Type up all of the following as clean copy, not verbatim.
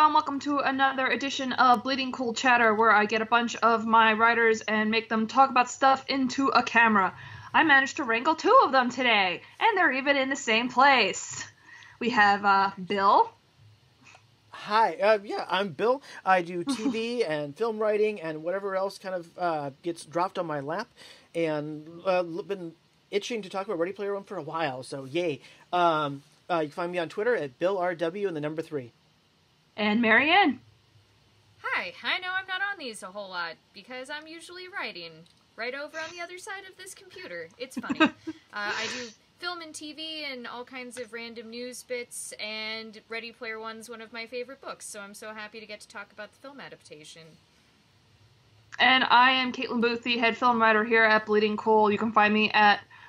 everyone. Welcome to another edition of Bleeding Cool Chatter, where I get a bunch of my writers and make them talk about stuff into a camera. I managed to wrangle two of them today, and they're even in the same place. We have Bill. Hi, yeah, I'm Bill. I do TV and film writing and whatever else kind of gets dropped on my lap, and been itching to talk about Ready Player One for a while, so yay. You can find me on Twitter at BillRW and the number 3. And Marianne. Hi, I know I'm not on these a whole lot because I'm usually writing right over on the other side of this computer. It's funny. I do film and TV and all kinds of random news bits, and Ready Player One's one of my favorite books, so I'm so happy to get to talk about the film adaptation. And I am Kaitlyn Booth, the head film writer here at Bleeding Cool. You can find me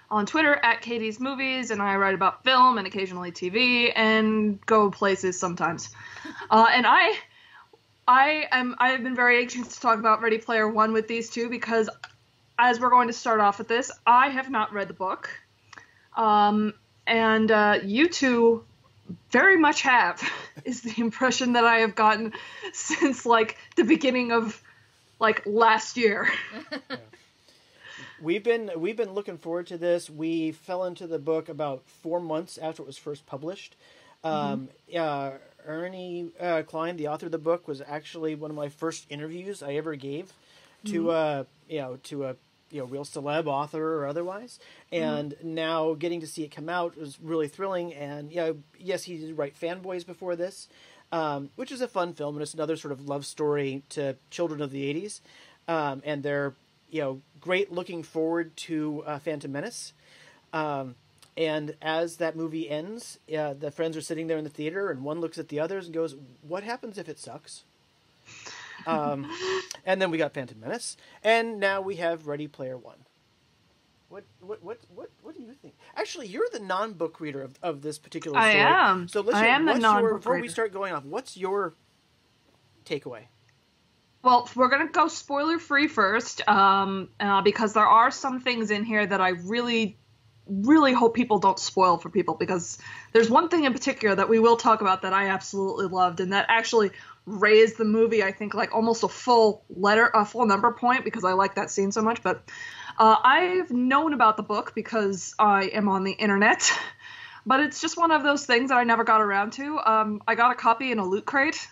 on Twitter at Katie's Movies, and I write about film and occasionally TV and go places sometimes. And I've been very anxious to talk about Ready Player One with these two because, as we're going to start off with this, I have not read the book, and you two very much have, is the impression that I have gotten since like the beginning of like last year. Yeah. We've been looking forward to this. We fell into the book about 4 months after it was first published. Ernie Cline, the author of the book, was actually one of my first interviews I ever gave to a real celeb author or otherwise. And now getting to see it come out was really thrilling. And yes, he did write Fanboys before this, which is a fun film, and it's another sort of love story to children of the 80s. And they're great looking forward to Phantom Menace. And as that movie ends, the friends are sitting there in the theater, and one looks at the others and goes, "What happens if it sucks?" And then we got Phantom Menace, and now we have Ready Player One. What do you think? Actually, you're the non-book reader of this particular story. I am. So let's before we start going off, what's your takeaway? Well, we're going to go spoiler-free first, because there are some things in here that I really, really hope people don't spoil for people, because there's one thing in particular that we will talk about that I absolutely loved, and that actually raised the movie, I think, like almost a full number point, because I like that scene so much. But I've known about the book because I am on the internet, but it's just one of those things that I never got around to. I got a copy in a loot crate,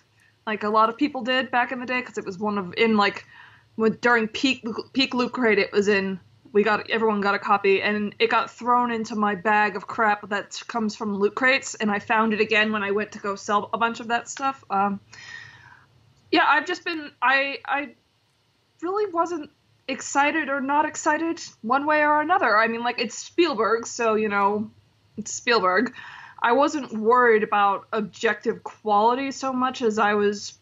like a lot of people did back in the day, because it was during peak Loot Crate. It was everyone got a copy, and it got thrown into my bag of crap that comes from loot crates, and I found it again when I went to go sell a bunch of that stuff. I've just been I really wasn't excited or not excited one way or another. I mean, like, it's Spielberg, so it's Spielberg. I wasn't worried about objective quality so much as I was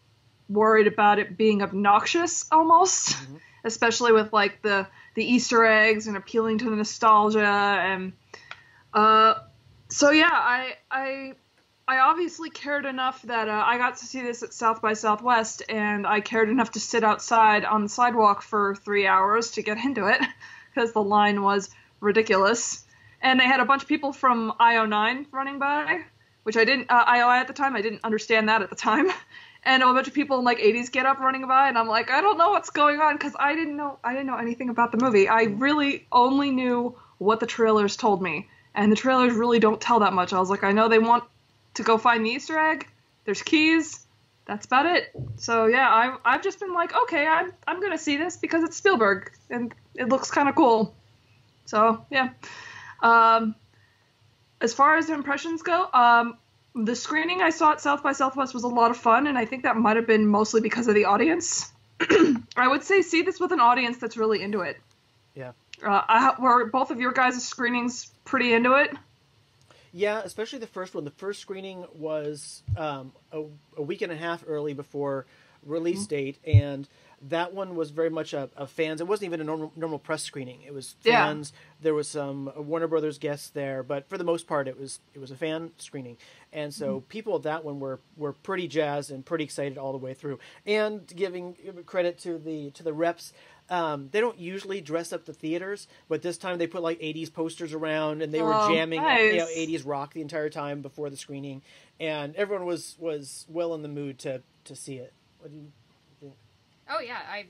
worried about it being obnoxious almost, especially with like the Easter eggs and appealing to the nostalgia. And I obviously cared enough that I got to see this at South by Southwest, and I cared enough to sit outside on the sidewalk for 3 hours to get into it because the line was ridiculous. And they had a bunch of people from IO9 running by, which I didn't, IOI at the time, I didn't understand that at the time. And a bunch of people in like 80s Get Up running by, and I'm like, I don't know what's going on, because I didn't know anything about the movie. I really only knew what the trailers told me, and the trailers really don't tell that much. I was like, I know they want to go find the Easter egg, there's keys, that's about it. So yeah, I've just been like, okay, I'm gonna see this because it's Spielberg, and it looks kind of cool. So yeah. As far as impressions go, the screening I saw at South by Southwest was a lot of fun, and I think that might have been mostly because of the audience. I would say see this with an audience that's really into it. Yeah. Were both of your guys' screenings pretty into it? Yeah, especially the first one. The first screening was a week and a half early before release date, and that one was very much a fans. It wasn't even a normal press screening. It was fans. Yeah. There was some Warner Brothers guests there, but for the most part, it was a fan screening. And so people at that one were pretty jazzed and pretty excited all the way through. And giving credit to the reps, They don't usually dress up the theaters, but this time they put like 80s posters around, and they were jamming nice. 80s rock the entire time before the screening, and everyone was well in the mood to see it. What do you think? Oh yeah, I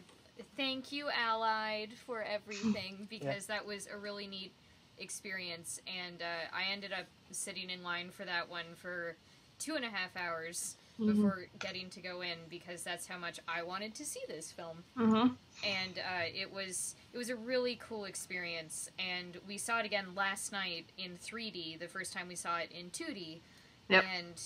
thank you, Allied, for everything, because that was a really neat experience, and I ended up sitting in line for that one for 2.5 hours before getting to go in, because that's how much I wanted to see this film. And it was a really cool experience, and we saw it again last night in 3D, the first time we saw it in 2D, and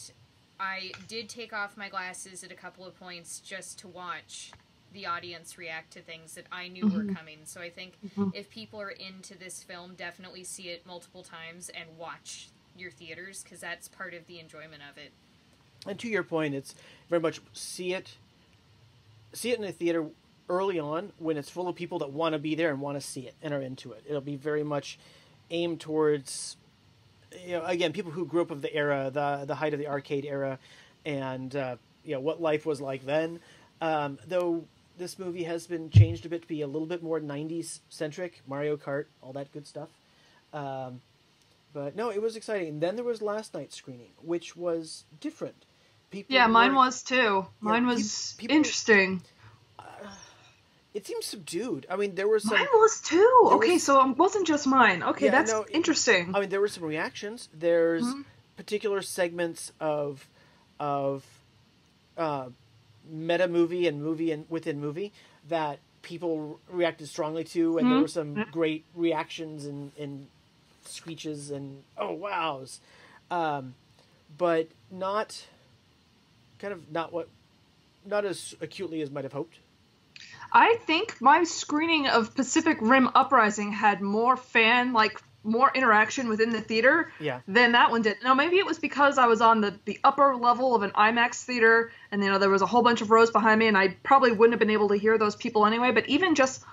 I did take off my glasses at a couple of points just to watch the audience react to things that I knew were coming. So I think if people are into this film, definitely see it multiple times and watch your theaters, because that's part of the enjoyment of it. And to your point, it's very much see it in a theater early on when it's full of people that want to be there and want to see it and are into it. It'll be very much aimed towards, again, people who grew up of the era, the height of the arcade era, and what life was like then. Though this movie has been changed a bit to be a little bit more 90s centric, Mario Kart, all that good stuff. But no, it was exciting. And then there was last night's screening, which was different. Mine was too. Mine was interesting. It seems subdued. I mean, there were some... Mine was too. Okay, so it wasn't just mine. Okay, that's interesting. I mean, there were some reactions. There's particular segments of meta movie and movie within movie that people reacted strongly to, and there were some great reactions and screeches and oh wows, but not as acutely as might have hoped. I think my screening of Pacific Rim Uprising had more interaction within the theater than that one did. Now, maybe it was because I was on the upper level of an IMAX theater, and there was a whole bunch of rows behind me, and I probably wouldn't have been able to hear those people anyway. But even just,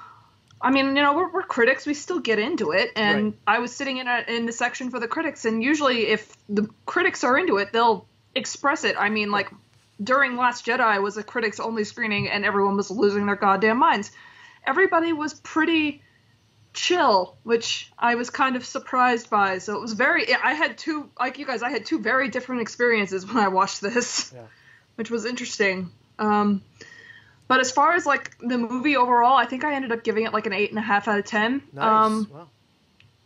I mean, we're critics, we still get into it, and I was sitting in the section for the critics, and usually if the critics are into it, they'll express it. I mean, like, during Last Jedi was a critics only screening, and everyone was losing their goddamn minds. Everybody was pretty chill, which I was kind of surprised by. So it was I had two very different experiences when I watched this, which was interesting. But as far as like the movie overall, I think I ended up giving it like an 8.5 out of 10. Nice. Wow.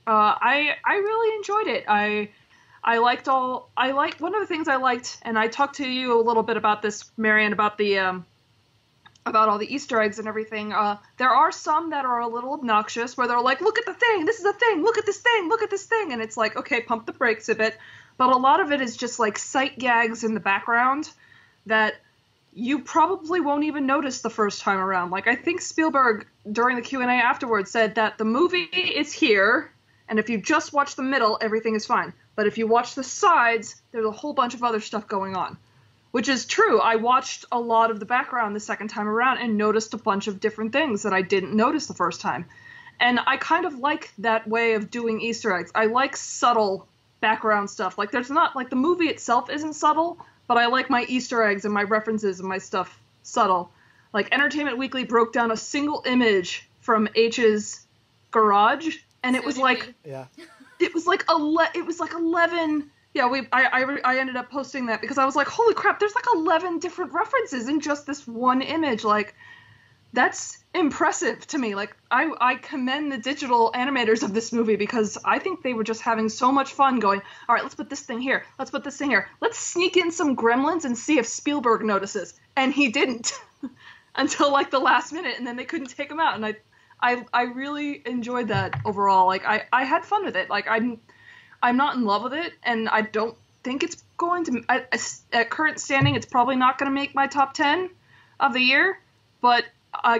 I really enjoyed it. I liked one of the things I liked, and I talked to you a little bit about this, Marianne, about about all the Easter eggs and everything. There are some that are a little obnoxious, where they're like, look at the thing, this is a thing, look at this thing, look at this thing, and it's like, okay, pump the brakes a bit. But a lot of it is just like sight gags in the background that you probably won't even notice the first time around. Like, I think Spielberg, during the Q&A afterwards, said that the movie is here, and if you just watch the middle, everything is fine. But if you watch the sides, there's a whole bunch of other stuff going on. Which is true. I watched a lot of the background the second time around and noticed a bunch of different things that I didn't notice the first time. And I kind of like that way of doing Easter eggs. I like subtle background stuff. Like, there's not, like, the movie itself isn't subtle, but I like my Easter eggs and my references and my stuff subtle. Like, Entertainment Weekly broke down a single image from H's garage, and it was like... Yeah. It was like 11... Yeah, I ended up posting that because I was like, holy crap, there's like 11 different references in just this one image. Like, that's impressive to me. Like, I commend the digital animators of this movie because I think they were just having so much fun going, all right, let's put this thing here. Let's put this thing here. Let's sneak in some gremlins and see if Spielberg notices. And he didn't until like the last minute, and then they couldn't take him out. And I really enjoyed that overall. Like, I had fun with it. Like, I'm not in love with it, and I don't think it's going to... At current standing, it's probably not going to make my top 10 of the year, but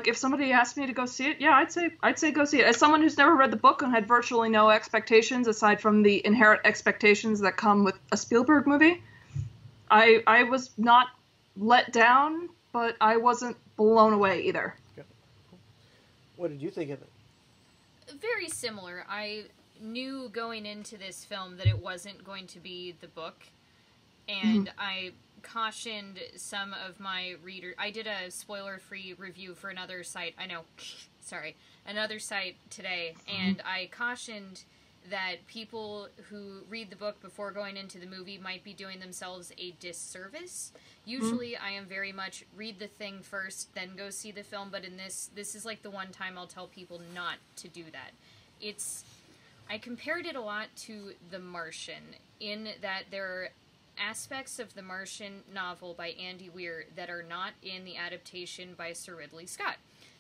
if somebody asked me to go see it, yeah, I'd say go see it. As someone who's never read the book and had virtually no expectations, aside from the inherent expectations that come with a Spielberg movie, I was not let down, but I wasn't blown away either. What did you think of it? Very similar. I knew going into this film that it wasn't going to be the book, and I cautioned some of my readers. I did a spoiler-free review for another site. I know, another site today, and I cautioned that people who read the book before going into the movie might be doing themselves a disservice. Usually I am very much read the thing first, then go see the film, but in this is like the one time I'll tell people not to do that. I compared it a lot to The Martian, in that there are aspects of the Martian novel by Andy Weir that are not in the adaptation by Sir Ridley Scott.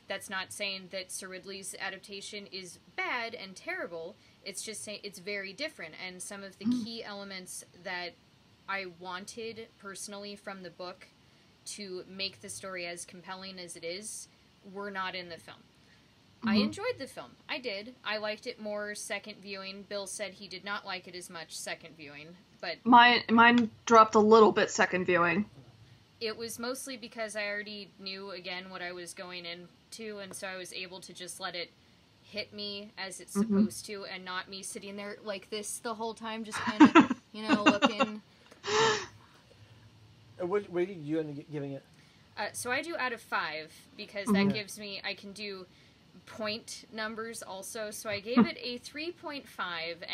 That's not saying that Sir Ridley's adaptation is bad and terrible. It's just saying it's very different. And some of the key elements that I wanted personally from the book to make the story as compelling as it is were not in the film. I enjoyed the film. I did. I liked it more second viewing. Bill said he did not like it as much second viewing, but mine dropped a little bit second viewing. It was mostly because I already knew, again, what I was going into, and so I was able to just let it hit me as it's supposed to, and not me sitting there like this the whole time, just kind of, looking. What did you end up giving it? So I do out of 5, because that gives me, I can do point numbers also, so I gave it a 3.5,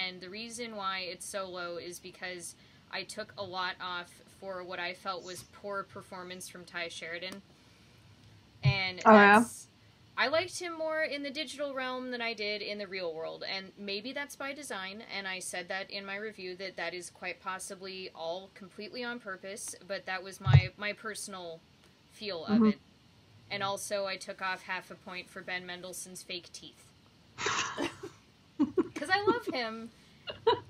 and the reason why it's so low is because I took a lot off for what I felt was poor performance from Ty Sheridan. And I liked him more in the digital realm than I did in the real world, and maybe that's by design, and I said that in my review, that is quite possibly all completely on purpose, but that was my personal feel of it. And also, I took off half a point for Ben Mendelsohn's fake teeth. Because I love him.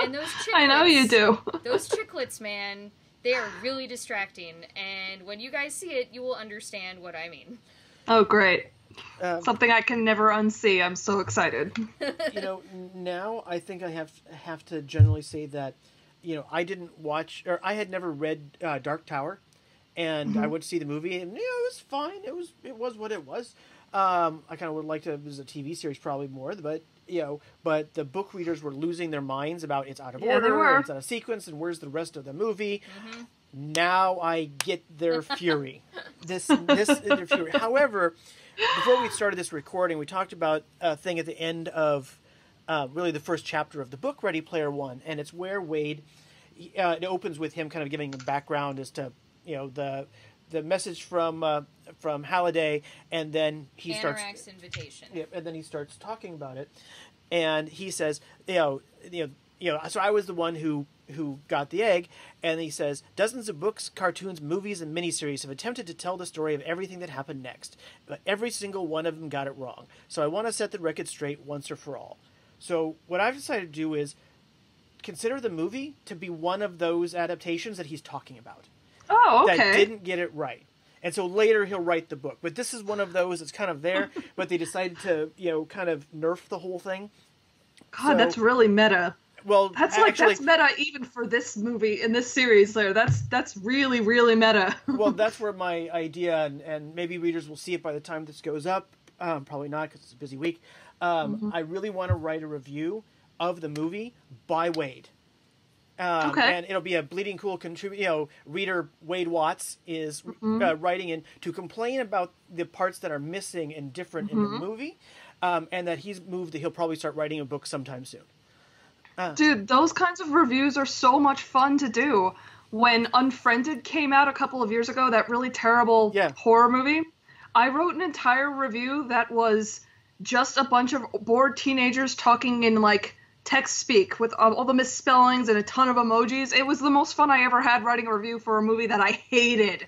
And those chiclets... I know you do. Those chiclets, man, they are really distracting. And when you guys see it, you will understand what I mean. Oh, great. Something I can never unsee. I'm so excited. Now I think I have to generally say that, I didn't watch, or I had never read Dark Tower. And I went to see the movie, and it was fine. It was what it was. I kind of would like to. It was a TV series, probably more, but but the book readers were losing their minds about it's out of order, they were. it's out of sequence, and where's the rest of the movie. Now I get their fury. Their fury. However, before we started this recording, we talked about a thing at the end of really the first chapter of the book, Ready Player One, and it's where Wade. It opens with him kind of giving a background as to. The message from Halliday, and then he Anorak's invitation. Yeah, and then he starts talking about it, and he says, so I was the one who got the egg, and he says, dozens of books, cartoons, movies, and miniseries have attempted to tell the story of everything that happened next, but every single one of them got it wrong. So I want to set the record straight once or for all. So what I've decided to do is consider the movie to be one of those adaptations that he's talking about. Oh, okay. That didn't get it right. And so later he'll write the book. But this is one of those that's kind of there, but they decided to, kind of nerf the whole thing. God, that's really meta. Well, that's meta even for this movie in this series there. That's really, really meta. Well, that's where my idea, and maybe readers will see it by the time this goes up. Probably not, because it's a busy week. I really want to write a review of the movie by Wade. And it'll be a bleeding cool reader. Wade Watts is writing in to complain about the parts that are missing and different in the movie, and that he'll probably start writing a book sometime soon. Dude, those kinds of reviews are so much fun to do. When Unfriended came out a couple of years ago, that really terrible horror movie, I wrote an entire review that was just a bunch of bored teenagers talking in text speak with all the misspellings and a ton of emojis. It was the most fun I ever had writing a review for a movie that I hated.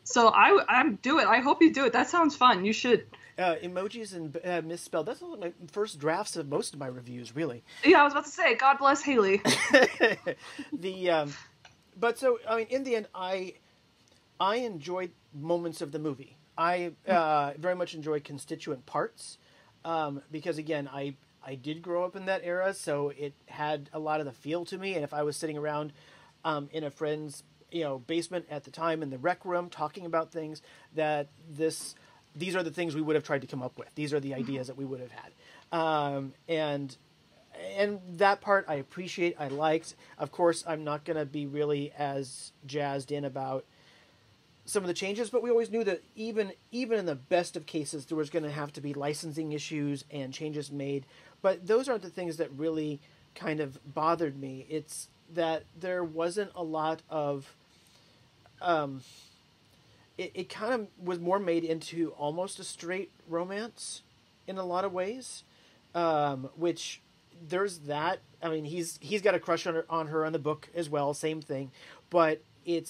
So I do it. I hope you do it. That sounds fun. You should. Emojis and misspelled. That's one of my first drafts of most of my reviews, really. Yeah, I was about to say, God bless Haley. But so, I mean, in the end, I enjoyed moments of the movie. I very much enjoyed constituent parts because, again, I did grow up in that era, so it had a lot of the feel to me. And if I was sitting around in a friend's basement at the time in the rec room talking about things, these are the things we would have tried to come up with. These are the ideas that we would have had. And that part I appreciate, I liked. Of course, I'm not going to be really as jazzed in about some of the changes, but we always knew that even in the best of cases, there was going to have to be licensing issues and changes made. But those aren't the things that really kind of bothered me. It's that there wasn't a lot of... It kind of was more made into almost a straight romance in a lot of ways, which there's that. I mean, he's got a crush on her in the book as well, same thing, but I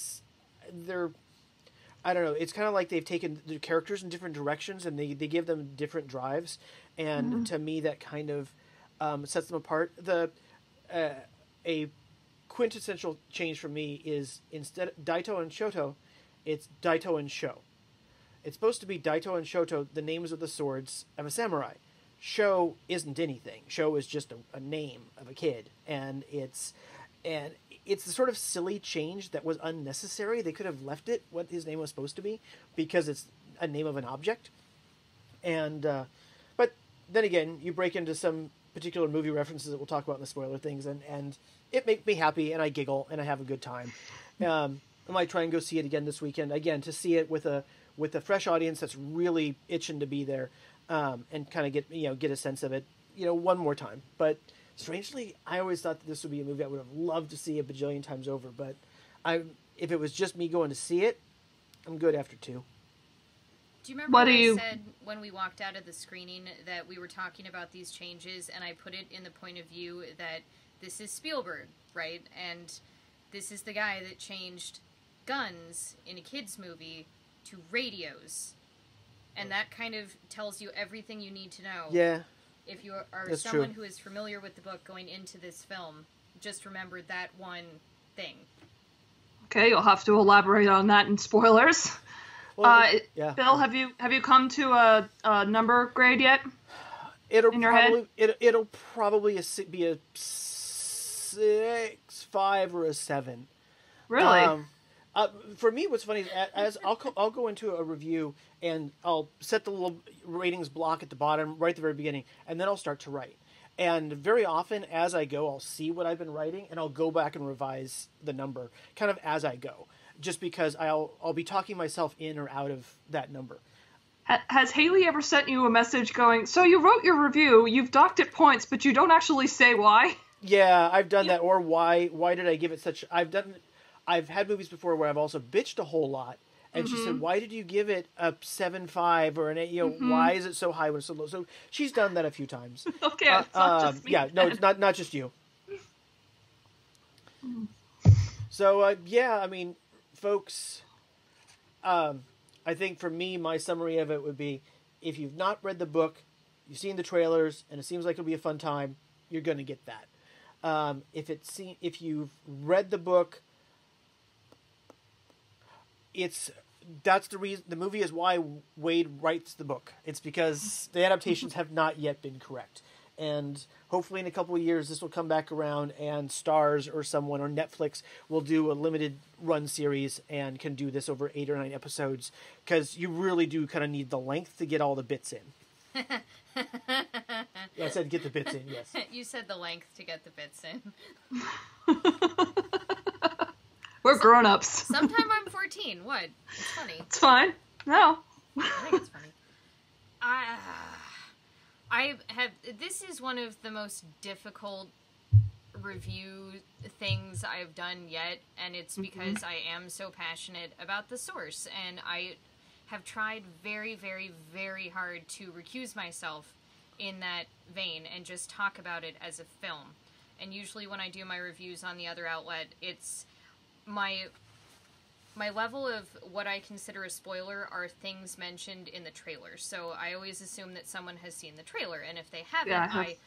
don't know. It's kind of like they've taken the characters in different directions and they give them different drives, and to me that kind of sets them apart. A quintessential change for me is instead of Daito and Shoto, it's Daito and Sho. It's supposed to be Daito and Shoto, the names of the swords of a samurai. Sho isn't anything. Sho is just a name of a kid, and it's the sort of silly change that was unnecessary. They could have left it what his name was supposed to be because it's a name of an object. And but then again, you break into some particular movie references that we'll talk about in the spoiler things, and it makes me happy, and I giggle, and I have a good time. I might try and go see it again this weekend, again, to see it with a fresh audience that's really itching to be there, and kind of get a sense of it, one more time. But strangely, I always thought that this would be a movie I would have loved to see a bajillion times over. But if it was just me going to see it, I'm good after 2. Do you remember what I said when we walked out of the screening that we were talking about these changes, and I put it in the point of view that this is Spielberg, right? And this is the guy that changed guns in a kid's movie to radios. And that kind of tells you everything you need to know. Yeah. If you are That's someone true. who is familiar with the book going into this film, just remember that one thing. Okay, you'll have to elaborate on that in spoilers. Well, yeah. Bill, have you come to a number grade yet? It'll probably be a 6, 5, or a 7. Really? For me, what's funny is as I'll go into a review and I'll set the little ratings block at the bottom, right at the very beginning, and then I'll start to write. And very often, as I go, I'll see what I've been writing, and I'll go back and revise the number, kind of as I go, just because I'll be talking myself in or out of that number. Has Haley ever sent you a message going, so you wrote your review, you've docked it points, but you don't actually say why? Yeah, I've done that. Or why did I give it such... I've had movies before where I've also bitched a whole lot, and she said, "Why did you give it a 7.5 or an 8? Why is it so high when it's so low?" So she's done that a few times. Okay, it's not just me. Yeah, no, it's not just you. So yeah, I mean, folks, I think for me, my summary of it would be: if you've not read the book, you've seen the trailers, and it seems like it'll be a fun time, you're going to get that. If you've read the book, that's the reason the movie is why Wade writes the book. It's because the adaptations have not yet been correct, and hopefully in a couple of years this will come back around, and Starz or someone or Netflix will do a limited run series and can do this over 8 or 9 episodes, because you really do kind of need the length to get all the bits in. I said get the bits in, yes. You said the length to get the bits in. We're grown-ups. Sometime I'm 14. What? It's funny. It's fine. No. I think it's funny. I have... This is one of the most difficult review things I've done yet, and it's because I am so passionate about the source, and I have tried very, very, very hard to recuse myself in that vein and just talk about it as a film. And usually when I do my reviews on the other outlet, it's my level of what I consider a spoiler are things mentioned in the trailer. So I always assume that someone has seen the trailer, and if they haven't, I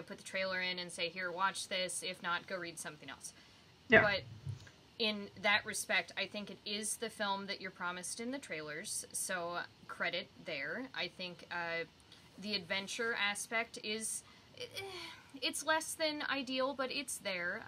put the trailer in and say, here, watch this. If not, go read something else. Yeah. But in that respect, I think it is the film that you're promised in the trailers, so credit there. I think the adventure aspect is... It's less than ideal, but it's there.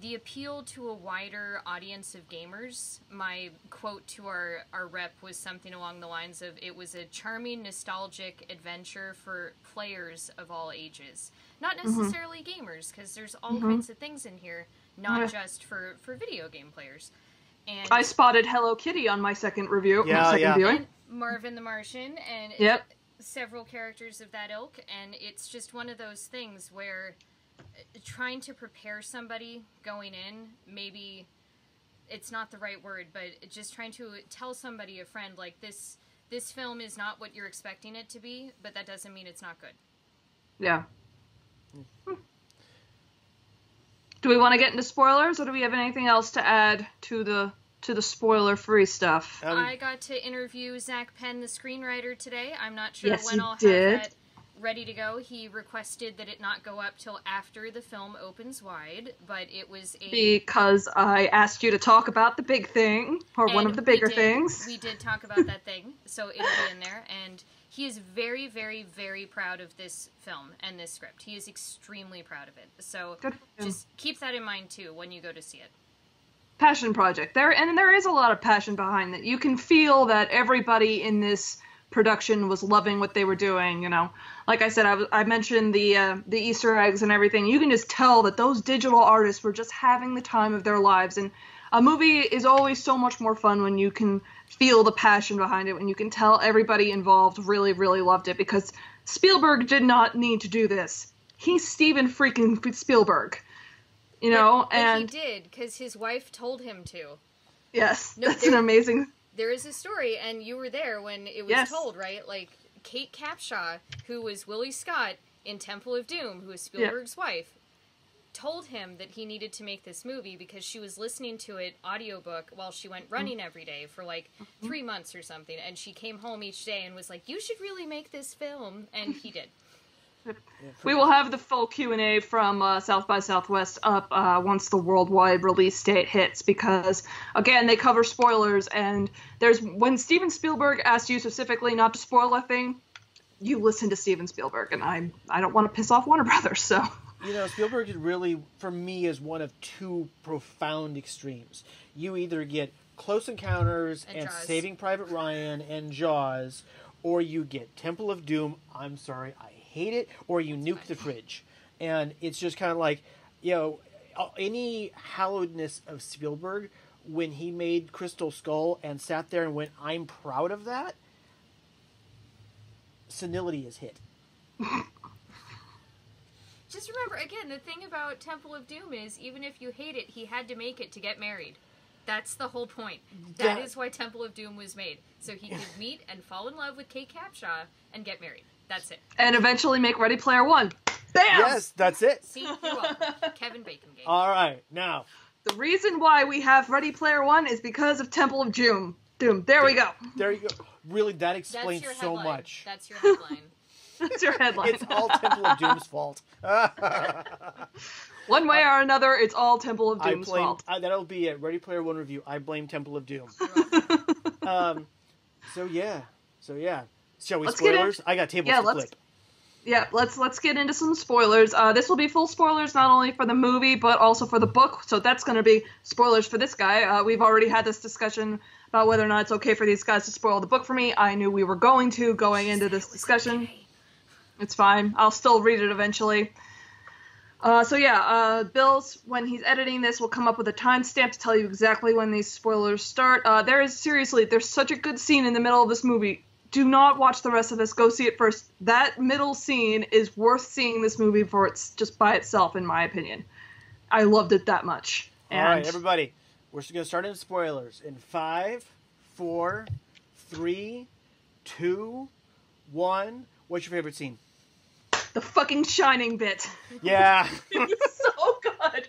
The appeal to a wider audience of gamers, my quote to our rep was something along the lines of, it was a charming, nostalgic adventure for players of all ages. Not necessarily gamers, because there's all kinds of things in here, not just for video game players. And I spotted Hello Kitty on my second review. Yeah, my second viewing. And Marvin the Martian, and Yep. several characters of that ilk, and it's just one of those things where trying to prepare somebody going in, maybe it's not the right word, but just trying to tell somebody, a friend, like, this film is not what you're expecting it to be, but that doesn't mean it's not good. Yeah. Do we want to get into spoilers, or do we have anything else to add to the spoiler-free stuff? I got to interview Zach Penn, the screenwriter, today. I'm not sure Yes, when you I'll did. have that ready to go. He requested that it not go up till after the film opens wide, but it was Because I asked you to talk about the big thing, or one of the bigger things. We did talk about that thing, so it'll be in there, and he is very, very, very proud of this film and this script. He is extremely proud of it. So Good for him. just keep that in mind, too, when you go to see it. Passion project. There is a lot of passion behind it. You can feel that everybody in this production was loving what they were doing, you know. Like I said, I mentioned the Easter eggs and everything. You can just tell that those digital artists were just having the time of their lives. And a movie is always so much more fun when you can feel the passion behind it, when you can tell everybody involved really, really loved it, because Spielberg did not need to do this. He's Steven freaking Spielberg, you know, but he did, because his wife told him to. Yes, No, that's an amazing... There is a story, and you were there when it was told, right? Like, Kate Capshaw, who was Willie Scott in Temple of Doom, who was Spielberg's wife, told him that he needed to make this movie because she was listening to it audiobook while she went running every day for like 3 months or something, and she came home each day and was like, you should really make this film, and he did. We will have the full Q&A from South by Southwest up once the worldwide release date hits, because, again, they cover spoilers, and when Steven Spielberg asked you specifically not to spoil a thing, you listen to Steven Spielberg, and I don't want to piss off Warner Brothers, so... You know, Spielberg is really, for me, is one of two profound extremes. You either get Close Encounters and Saving Private Ryan and Jaws, or you get Temple of Doom, I'm sorry, I hate it, or you nuke the fridge. And it's just kind of like, you know, any hallowedness of Spielberg, when he made Crystal Skull and sat there and went, I'm proud of that, senility is hit. Just remember, again, the thing about Temple of Doom is, even if you hate it, he had to make it to get married. That's the whole point. That is why Temple of Doom was made. So he could meet and fall in love with Kate Capshaw and get married. That's it. And eventually make Ready Player One. Bam! Yes, that's it. See, you're welcome. Kevin Bacon game. All right, now. The reason why we have Ready Player One is because of Temple of Doom. There we go. There you go. Really, that explains That's so your much. That's your headline. That's your headline. It's all Temple of Doom's fault. One way or another, it's all Temple of Doom's fault. That'll be it. Ready Player One review. I blame Temple of Doom. So yeah. Shall we spoilers? I got tables to flip. Yeah, let's get into some spoilers. This will be full spoilers not only for the movie but also for the book. So that's going to be spoilers for this guy. We've already had this discussion about whether or not it's okay for these guys to spoil the book for me. I knew we were going into this discussion. Okay. It's fine. I'll still read it eventually. Bill's, when he's editing this, will come up with a timestamp to tell you exactly when these spoilers start. There's such a good scene in the middle of this movie. Do not watch the rest of this. Go see it first. That middle scene is worth seeing this movie for it's just by itself, in my opinion. I loved it that much. All right, everybody. We're just going to start in spoilers. In 5, 4, 3, 2, 1. What's your favorite scene? The fucking Shining bit. Yeah. It was so good.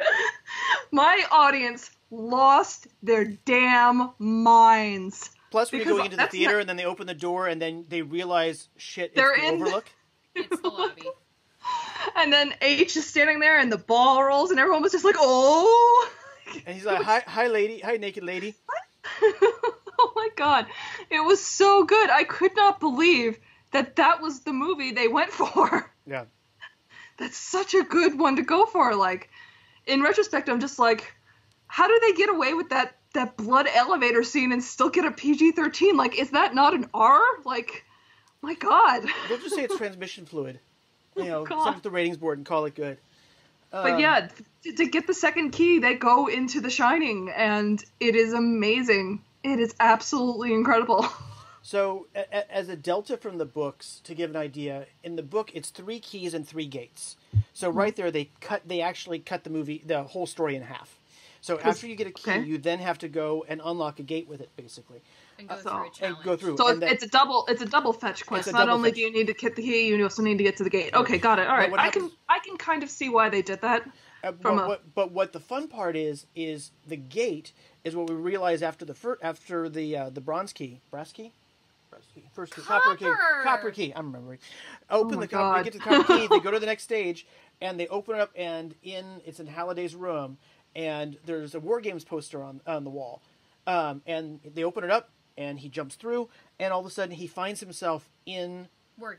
My audience lost their damn minds. Plus, when you're going into the theater and then they open the door and then they realize, shit, it's the Overlook. It's the lobby. And then H is standing there and the ball rolls and everyone was just like, oh. And he's like, hi lady. Hi, naked lady. Oh my god. It was so good. I could not believe that was the movie they went for. Yeah. That's such a good one to go for. Like, in retrospect, I'm just like, how do they get away with that blood elevator scene and still get a PG-13? Like, is that not an R? Like, my god. They'll just say it's transmission fluid. You know, send it to the ratings board and call it good. But yeah, to get the second key, they go into The Shining, and it is amazing. It is absolutely incredible. So, as a delta from the books, to give an idea, in the book it's 3 keys and 3 gates. So right there, they actually cut the whole story in half. So after you get a key, you then have to go and unlock a gate with it, basically. And go through a challenge. And go through. So it's a double fetch quest. Not only do you need to get the key, you also need to get to the gate. Okay, got it. All right, I can kind of see why they did that. But what the fun part is the gate is what we realize after the bronze key, brass key. First key, copper key. I'm remembering. Open the copper. They get to the copper key. They go to the next stage, and they open it up, and it's in Halliday's room, and there's a War Games poster on the wall, and they open it up, and he jumps through, and all of a sudden he finds himself in War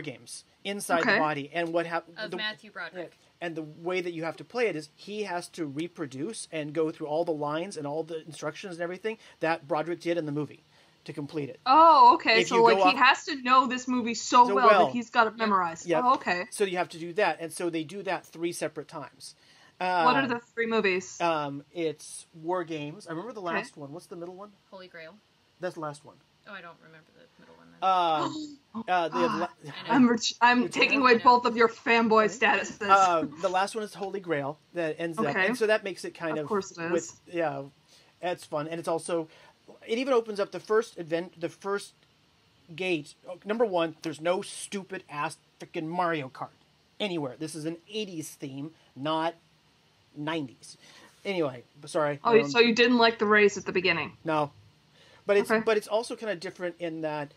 Games. Inside the body, and what happens of Matthew Broderick. And the way that you have to play it is he has to reproduce and go through all the lines and all the instructions and everything that Broderick did in the movie to complete it. Oh, okay. So he has to know this movie so well that he's got it memorized. Yep. Oh, okay. So you have to do that, and so they do that 3 separate times. What are the 3 movies? It's War Games. I remember the last one. What's the middle one? Holy Grail. That's the last one. Oh, I don't remember the middle one then. I'm taking away both of your fanboy statuses. The last one is Holy Grail that ends up, and so that makes it kind of. Of course it is. It's fun, and it's also. It even opens up the first gate. Number 1, there's no stupid ass freaking Mario Kart anywhere. This is an 80s theme, not 90s. Anyway, sorry. Oh, so you didn't like the race at the beginning? No, but it's also kind of different in that.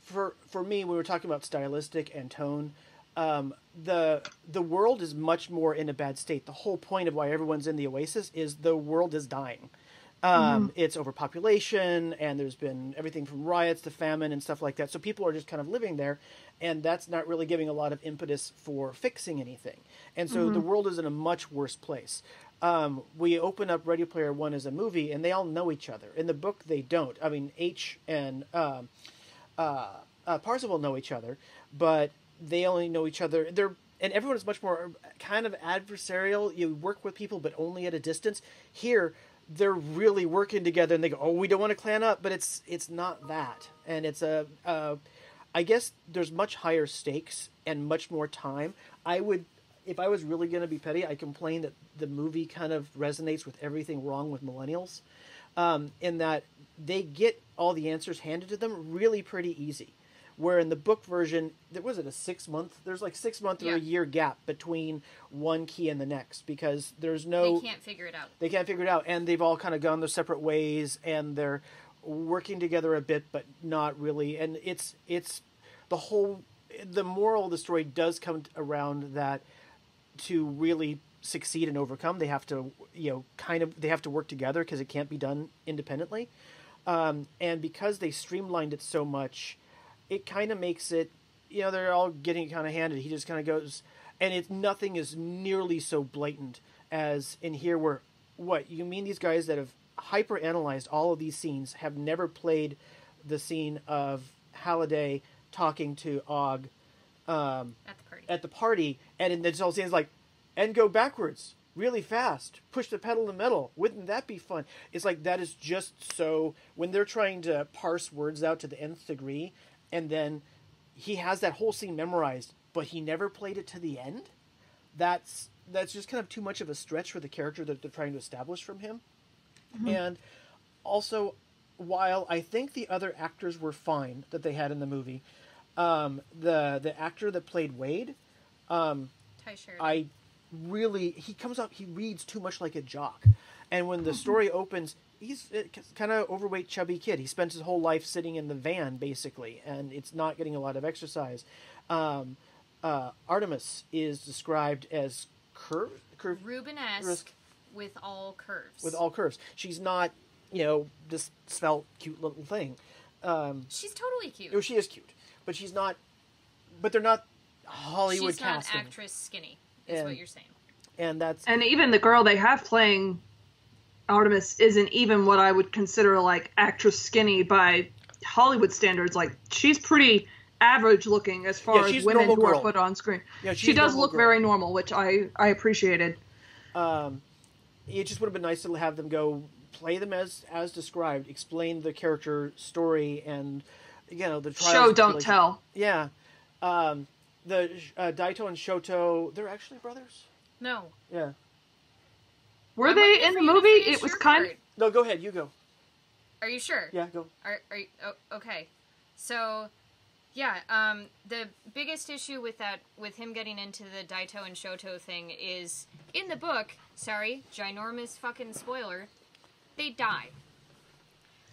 For me, we were talking about stylistic and tone. The world is much more in a bad state. The whole point of why everyone's in the Oasis is the world is dying. It's overpopulation, and there's been everything from riots to famine and stuff like that. So people are just kind of living there, and that's not really giving a lot of impetus for fixing anything. And so the world is in a much worse place. We open up Ready Player One as a movie, and they all know each other. In the book, they don't. I mean, H and Parzival know each other, but they only know each other. And everyone is much more kind of adversarial. You work with people, but only at a distance. Here, they're really working together, and they go, "Oh, we don't want to clan up," but it's not that, and it's I guess there's much higher stakes and much more time. If I was really going to be petty, I complain that the movie kind of resonates with everything wrong with millennials, in that they get all the answers handed to them really pretty easy. Where in the book version, was it a 6 month? There's like 6 month or a year gap between one key and the next because there's no. They can't figure it out. They can't figure it out, and they've all kind of gone their separate ways, and they're working together a bit, but not really. And it's the moral of the story does come around that to really succeed and overcome, they have to they have to work together because it can't be done independently. And because they streamlined it so much, it kind of makes it, they're all getting kind of handed. He just kind of goes, and nothing is nearly so blatant as in here where, what, you mean these guys that have hyper-analyzed all of these scenes have never played the scene of Halliday talking to Og at the party, and in the whole scene is like, and go backwards really fast, push the pedal to the metal. Wouldn't that be fun? It's like that is just so, when they're trying to parse words out to the nth degree, and then he has that whole scene memorized, but he never played it to the end. That's just kind of too much of a stretch for the character that they're trying to establish from him. Mm-hmm. And also, while I think the other actors were fine that they had in the movie, the actor that played Wade, Ty Sheridan. he reads too much like a jock. And when the story opens, he's kind of overweight, chubby kid. He spent his whole life sitting in the van, basically, and it's not getting a lot of exercise. Artemis is described as curved Rubenesque with all curves. With all curves. She's not, this svelte, cute little thing. She's totally cute. Oh, she is cute. But she's not, but they're not Hollywood casting. She's not actress skinny, is what you're saying. And even the girl they have playing Artemis isn't even what I would consider like actress skinny by Hollywood standards. Like, she's pretty average looking as far she's as women normal who are girl. put on screen. Yeah, she does look girl. very normal, which I appreciated. It just would have been nice to have them go play them as described, explain the character story, and the trials. Show don't tell. Yeah, the Daito and Shoto, they're actually brothers. No. Yeah. Were they in the movie? It was kind of... No, go ahead. You go. Are you sure? Yeah, go. Are you... Oh, okay. So, yeah, the biggest issue with him getting into the Daito and Shoto thing is, in the book, sorry, ginormous fucking spoiler, they die.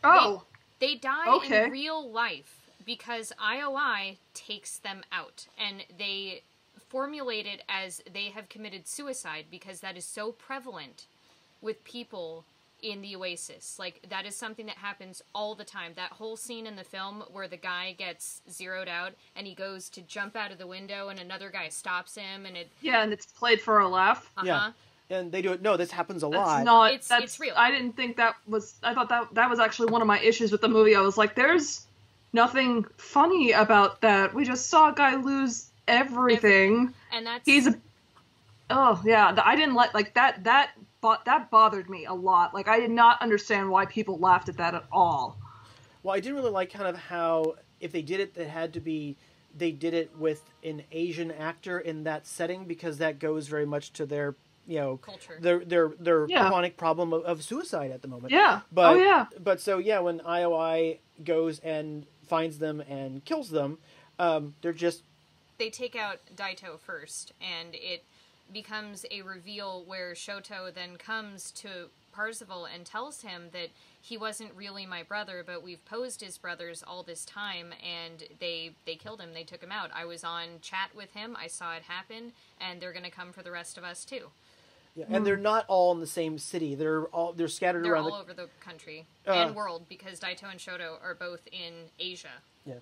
Oh. They die in real life because IOI takes them out, and they formulate it as they have committed suicide because that is so prevalent with people in the Oasis. Like, that is something that happens all the time. That whole scene in the film where the guy gets zeroed out and he goes to jump out of the window and another guy stops him and it... Yeah, and it's played for a laugh. Yeah. And they do it... No, this happens a lot. It's real. I didn't think that was... I thought that was actually one of my issues with the movie. I was like, there's nothing funny about that. We just saw a guy lose everything. And that's... Oh, yeah. I didn't like that. That bothered me a lot. Like, I did not understand why people laughed at that at all. Well, I did really like kind of how, if they did it, they did it with an Asian actor in that setting, because that goes very much to their, culture. Their chronic problem of suicide at the moment. Yeah. But so, yeah, when IOI goes and finds them and kills them, they're just... They take out Daito first, and it becomes a reveal where Shoto then comes to Parzival and tells him that he wasn't really my brother, but we've posed as brothers all this time, and they killed him. They took him out. I was on chat with him. I saw it happen, and they're going to come for the rest of us too. Yeah, and they're not all in the same city. They're scattered around. They're all over the country and world, because Daito and Shoto are both in Asia. Yeah.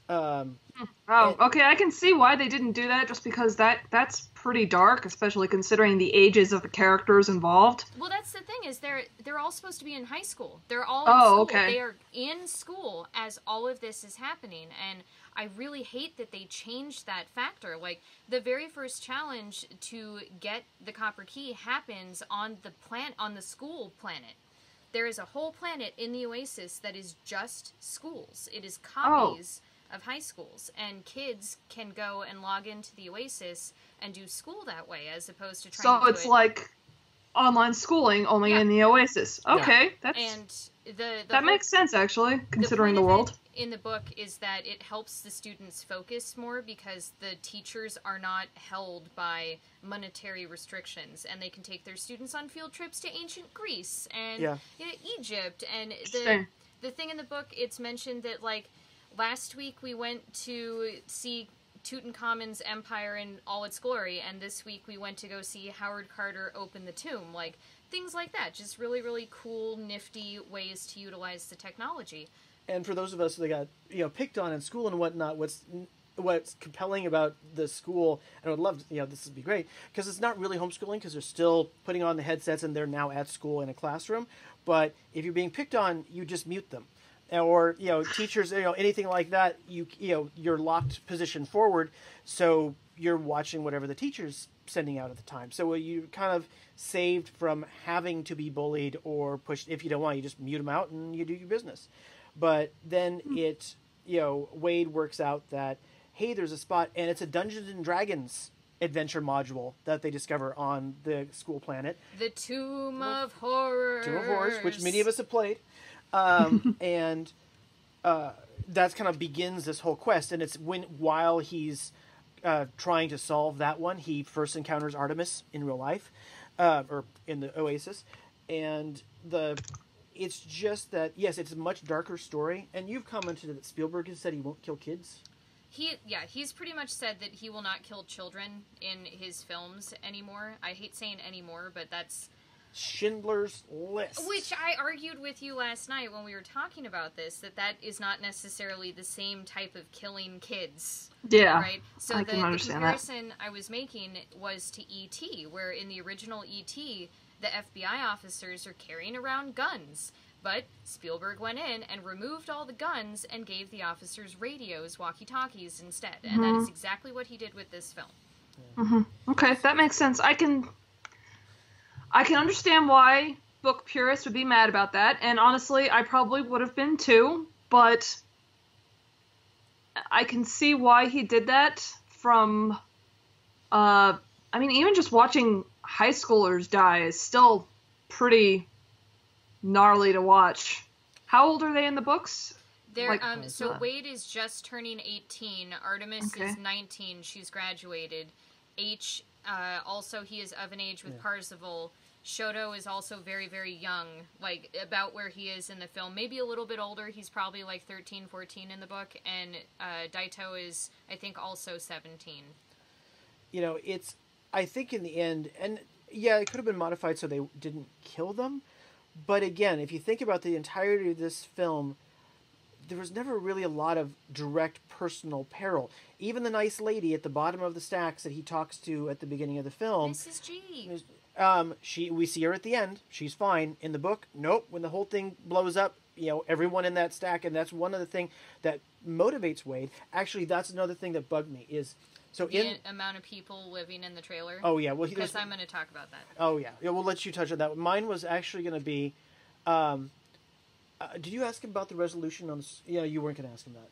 Okay, I can see why they didn't do that, just because that's pretty dark, especially considering the ages of the characters involved. Well, that's the thing, is they're all supposed to be in high school. They're all in school. Okay. They are in school as all of this is happening, and I really hate that they changed that factor. Like, the very first challenge to get the Copper Key happens on the school planet. There is a whole planet in the Oasis that is just schools. It is copies of high schools, and kids can go and log into the Oasis and do school that way, as opposed to trying to do it... So it's like online schooling, only in the Oasis. Okay, that makes sense, actually, considering the world. In the book is that it helps the students focus more, because the teachers are not held by monetary restrictions, and they can take their students on field trips to ancient Greece and Egypt. And the thing in the book, it's mentioned that, like, last week we went to see Tutankhamun's empire in all its glory, and this week we went to go see Howard Carter open the tomb. Like, things like that. Just really, really cool, nifty ways to utilize the technology. And for those of us that got picked on in school and whatnot, what's compelling about the school, and I would love this would be great, because it's not really homeschooling, because they're still putting on the headsets and they're now at school in a classroom. But if you're being picked on, you just mute them. Or teachers, anything like that, you're locked position forward, so you're watching whatever the teacher's sending out at the time. So you kind of saved from having to be bullied or pushed. If you don't want, you just mute them out and you do your business. But then Wade works out that, hey, there's a spot, and it's a Dungeons and Dragons adventure module that they discover on the school planet. The Tomb of Horrors. Tomb of Horrors, which many of us have played. And that kind of begins this whole quest, and it's while he's trying to solve that one, he first encounters Artemis in real life, or in the Oasis, and it's just that, yes, it's a much darker story, and you've commented that Spielberg has said he won't kill kids. He's pretty much said that he will not kill children in his films anymore. I hate saying anymore, but that's Schindler's List. Which I argued with you last night when we were talking about this, that is not necessarily the same type of killing kids. Yeah, right? So I can understand that. The comparison I was making was to E.T., where in the original E.T., the FBI officers are carrying around guns. But Spielberg went in and removed all the guns and gave the officers radios, walkie-talkies instead. And that is exactly what he did with this film. Mm-hmm. Okay, that makes sense. I can understand why book purists would be mad about that, and honestly, I probably would have been too, but I can see why he did that from, even just watching high schoolers die is still pretty gnarly to watch. How old are they in the books? They're, so Wade is just turning 18. Artemis is 19. She's graduated. H, also he is of an age with Parzival. Shoto is also very, very young, like about where he is in the film. Maybe a little bit older. He's probably like 13, 14 in the book. And Daito is, I think, also 17. I think in the end, and yeah, it could have been modified so they didn't kill them. But again, if you think about the entirety of this film, there was never really a lot of direct personal peril. Even the nice lady at the bottom of the stacks that he talks to at the beginning of the film, Mrs. G. We see her at the end. She's fine. In the book, nope. When the whole thing blows up, everyone in that stack, and that's one of the things that motivates Wade. Actually, that's another thing that bugged me is the amount of people living in the trailer. Oh yeah, well, because I'm going to talk about that. Oh yeah, we'll let you touch on that. Mine was actually going to be. Did you ask him about the resolution on this? Yeah, you weren't going to ask him that.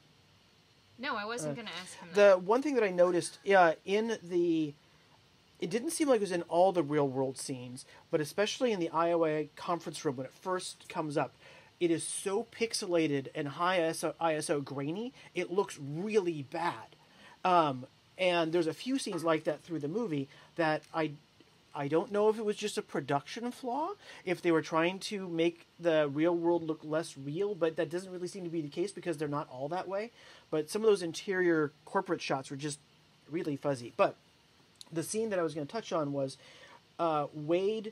No, I wasn't going to ask him that. The one thing that I noticed, it didn't seem like it was in all the real world scenes, but especially in the Iowa conference room when it first comes up, it is so pixelated and high ISO grainy, it looks really bad. And there's a few scenes like that through the movie that I don't know if it was just a production flaw, if they were trying to make the real world look less real, but that doesn't really seem to be the case because they're not all that way. But some of those interior corporate shots were just really fuzzy. But the scene that I was going to touch on was Wade,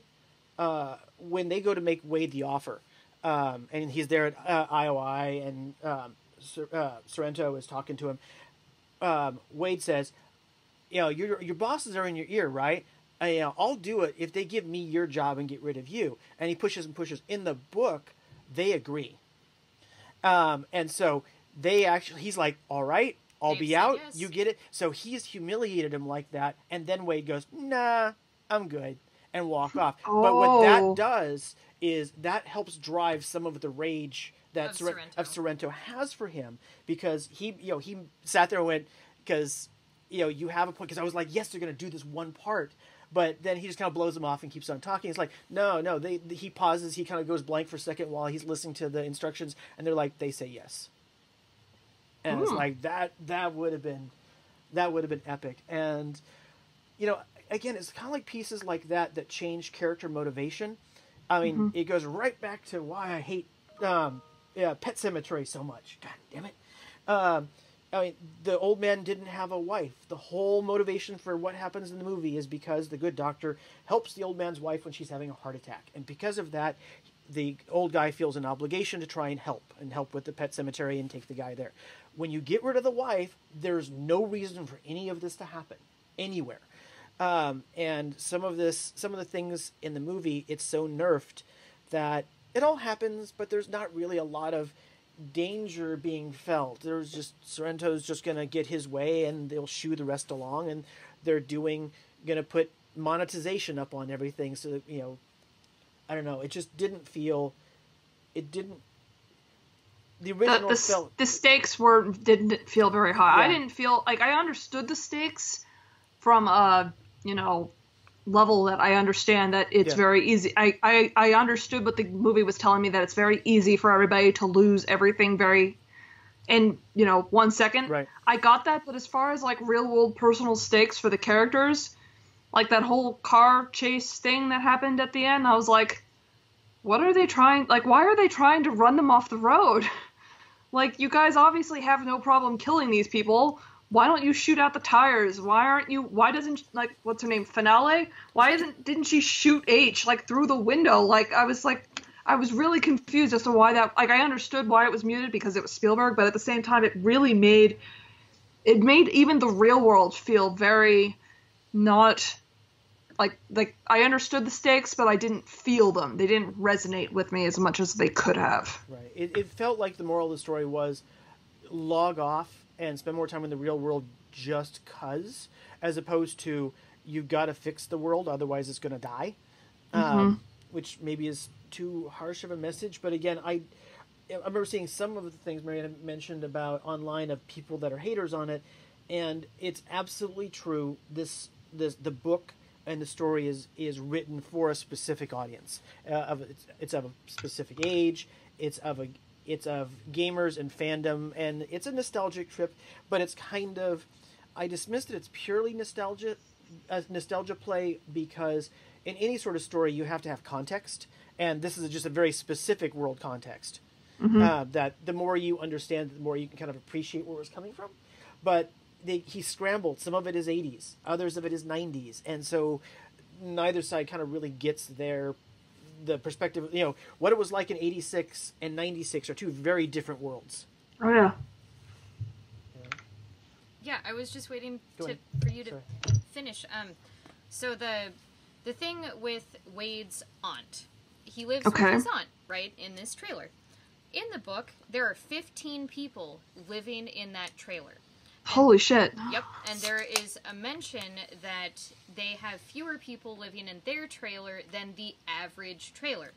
when they go to make Wade the offer, and he's there at IOI, and Sorrento is talking to him. Wade says, your bosses are in your ear, right? I'll do it if they give me your job and get rid of you. And he pushes and pushes. In the book, they agree. And so he's like, all right, I'll be out. Yes. You get it. So he's humiliated him like that. And then Wade goes, nah, I'm good, and walk off. Oh. But what that does is that helps drive some of the rage that Sorrento has for him, because he sat there and went, because you have a point, because I was like, yes, they're going to do this one part. But then he just kind of blows them off and keeps on talking. It's like, no. He pauses. He kind of goes blank for a second while he's listening to the instructions, and they're like, they say yes. And it's like that would have been epic. And again, it's kind of like pieces like that change character motivation. I mean, it goes right back to why I hate Pet Sematary so much. God damn it. The old man didn't have a wife. The whole motivation for what happens in the movie is because the good doctor helps the old man's wife when she's having a heart attack. And because of that, the old guy feels an obligation to try and help with the pet cemetery and take the guy there. When you get rid of the wife, there's no reason for any of this to happen anywhere. And some of the things in the movie, it's so nerfed that it all happens, but there's not really a lot of danger being felt. There's just Sorrento's just going to get his way and they'll shoo the rest along, and they're going to put monetization up on everything. So that, I don't know. It just didn't feel, the original felt. The stakes didn't feel very high. Yeah. I didn't feel like I understood the stakes from level that I understand that it's very easy. I understood what the movie was telling me, that it's very easy for everybody to lose everything in 1 second. Right. I got that, but as far as like real world personal stakes for the characters, like that whole car chase thing that happened at the end, I was like, what are they trying? Like, why are they trying to run them off the road? Like, you guys obviously have no problem killing these people. Why don't you shoot out the tires? Why doesn't, like, what's her name, Finale? Didn't she shoot H, like, through the window? Like, I was really confused as to why that, like, I understood why it was muted because it was Spielberg, but at the same time, it really made even the real world feel very not like I understood the stakes, but I didn't feel them. They didn't resonate with me as much as they could have. Right. It felt like the moral of the story was log off and spend more time in the real world just 'cause, as opposed to you got to fix the world, otherwise it's going to die. Which maybe is too harsh of a message. But again, I remember seeing some of the things Mariana mentioned about online of people that are haters on it, and it's absolutely true. The book and the story is written for a specific audience. It's of a specific age. It's of gamers and fandom, and it's a nostalgic trip. But it's kind of, I dismissed it. It's purely a nostalgia play, because in any sort of story you have to have context, and this is just a very specific world context. That the more you understand, the more you can kind of appreciate where it's coming from. But he scrambled. Some of it is 80s, others of it is 90s, and so neither side kind of really gets the perspective. You know, what it was like in 86 and 96 are two very different worlds. Oh yeah. Yeah, I was just waiting for you to finish. So the thing with Wade's aunt, he lives with his aunt, right, in this trailer. In the book, there are 15 people living in that trailer. Holy shit. Yep, and there is a mention that they have fewer people living in their trailer than the average trailer.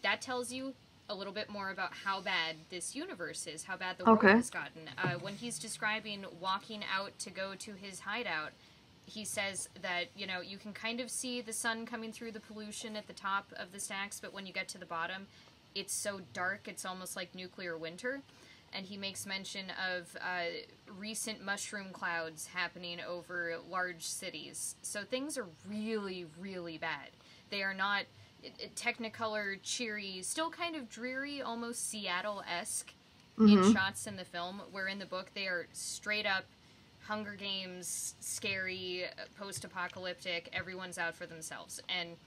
That tells you a little bit more about how bad this universe is, how bad the world has gotten. When he's describing walking out to go to his hideout, he says that, you know, you can kind of see the sun coming through the pollution at the top of the stacks, but when you get to the bottom, it's so dark, it's almost like nuclear winter. And he makes mention of recent mushroom clouds happening over large cities. So things are really, really bad. They are not Technicolor, cheery, still kind of dreary, almost Seattle-esque in shots in the film, where in the book they are straight up Hunger Games, scary, post-apocalyptic, everyone's out for themselves. And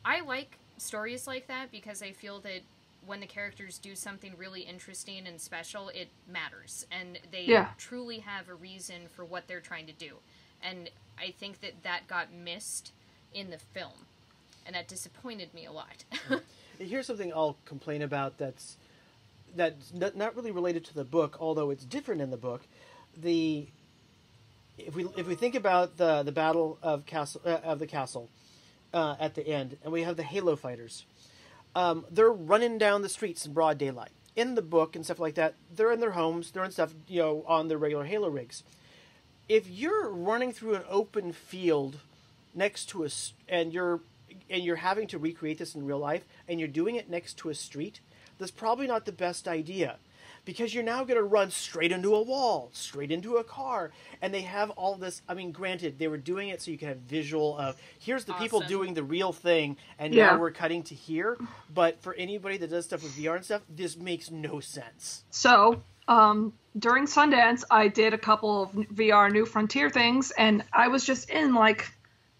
I like stories like that because I feel that when the characters do something really interesting and special, it matters. And they truly have a reason for what they're trying to do. And I think that got missed in the film. And that disappointed me a lot. Here's something I'll complain about that's not really related to the book, although it's different in the book. If we think about the battle of the castle at the end, and we have the Halo fighters, they're running down the streets in broad daylight. In the book and stuff like that, they're in their homes, they're in stuff, you know, on their regular Halo rigs. If you're running through an open field next to and you're having to recreate this in real life, and you're doing it next to a street, that's probably not the best idea. Because you're now going to run straight into a wall, straight into a car, and they have all this. I mean, granted, they were doing it so you can have visual of, here's the people doing the real thing, and now we're cutting to here. But for anybody that does stuff with VR and stuff, this makes no sense. So, during Sundance, I did a couple of VR New Frontier things, and I was just in, like,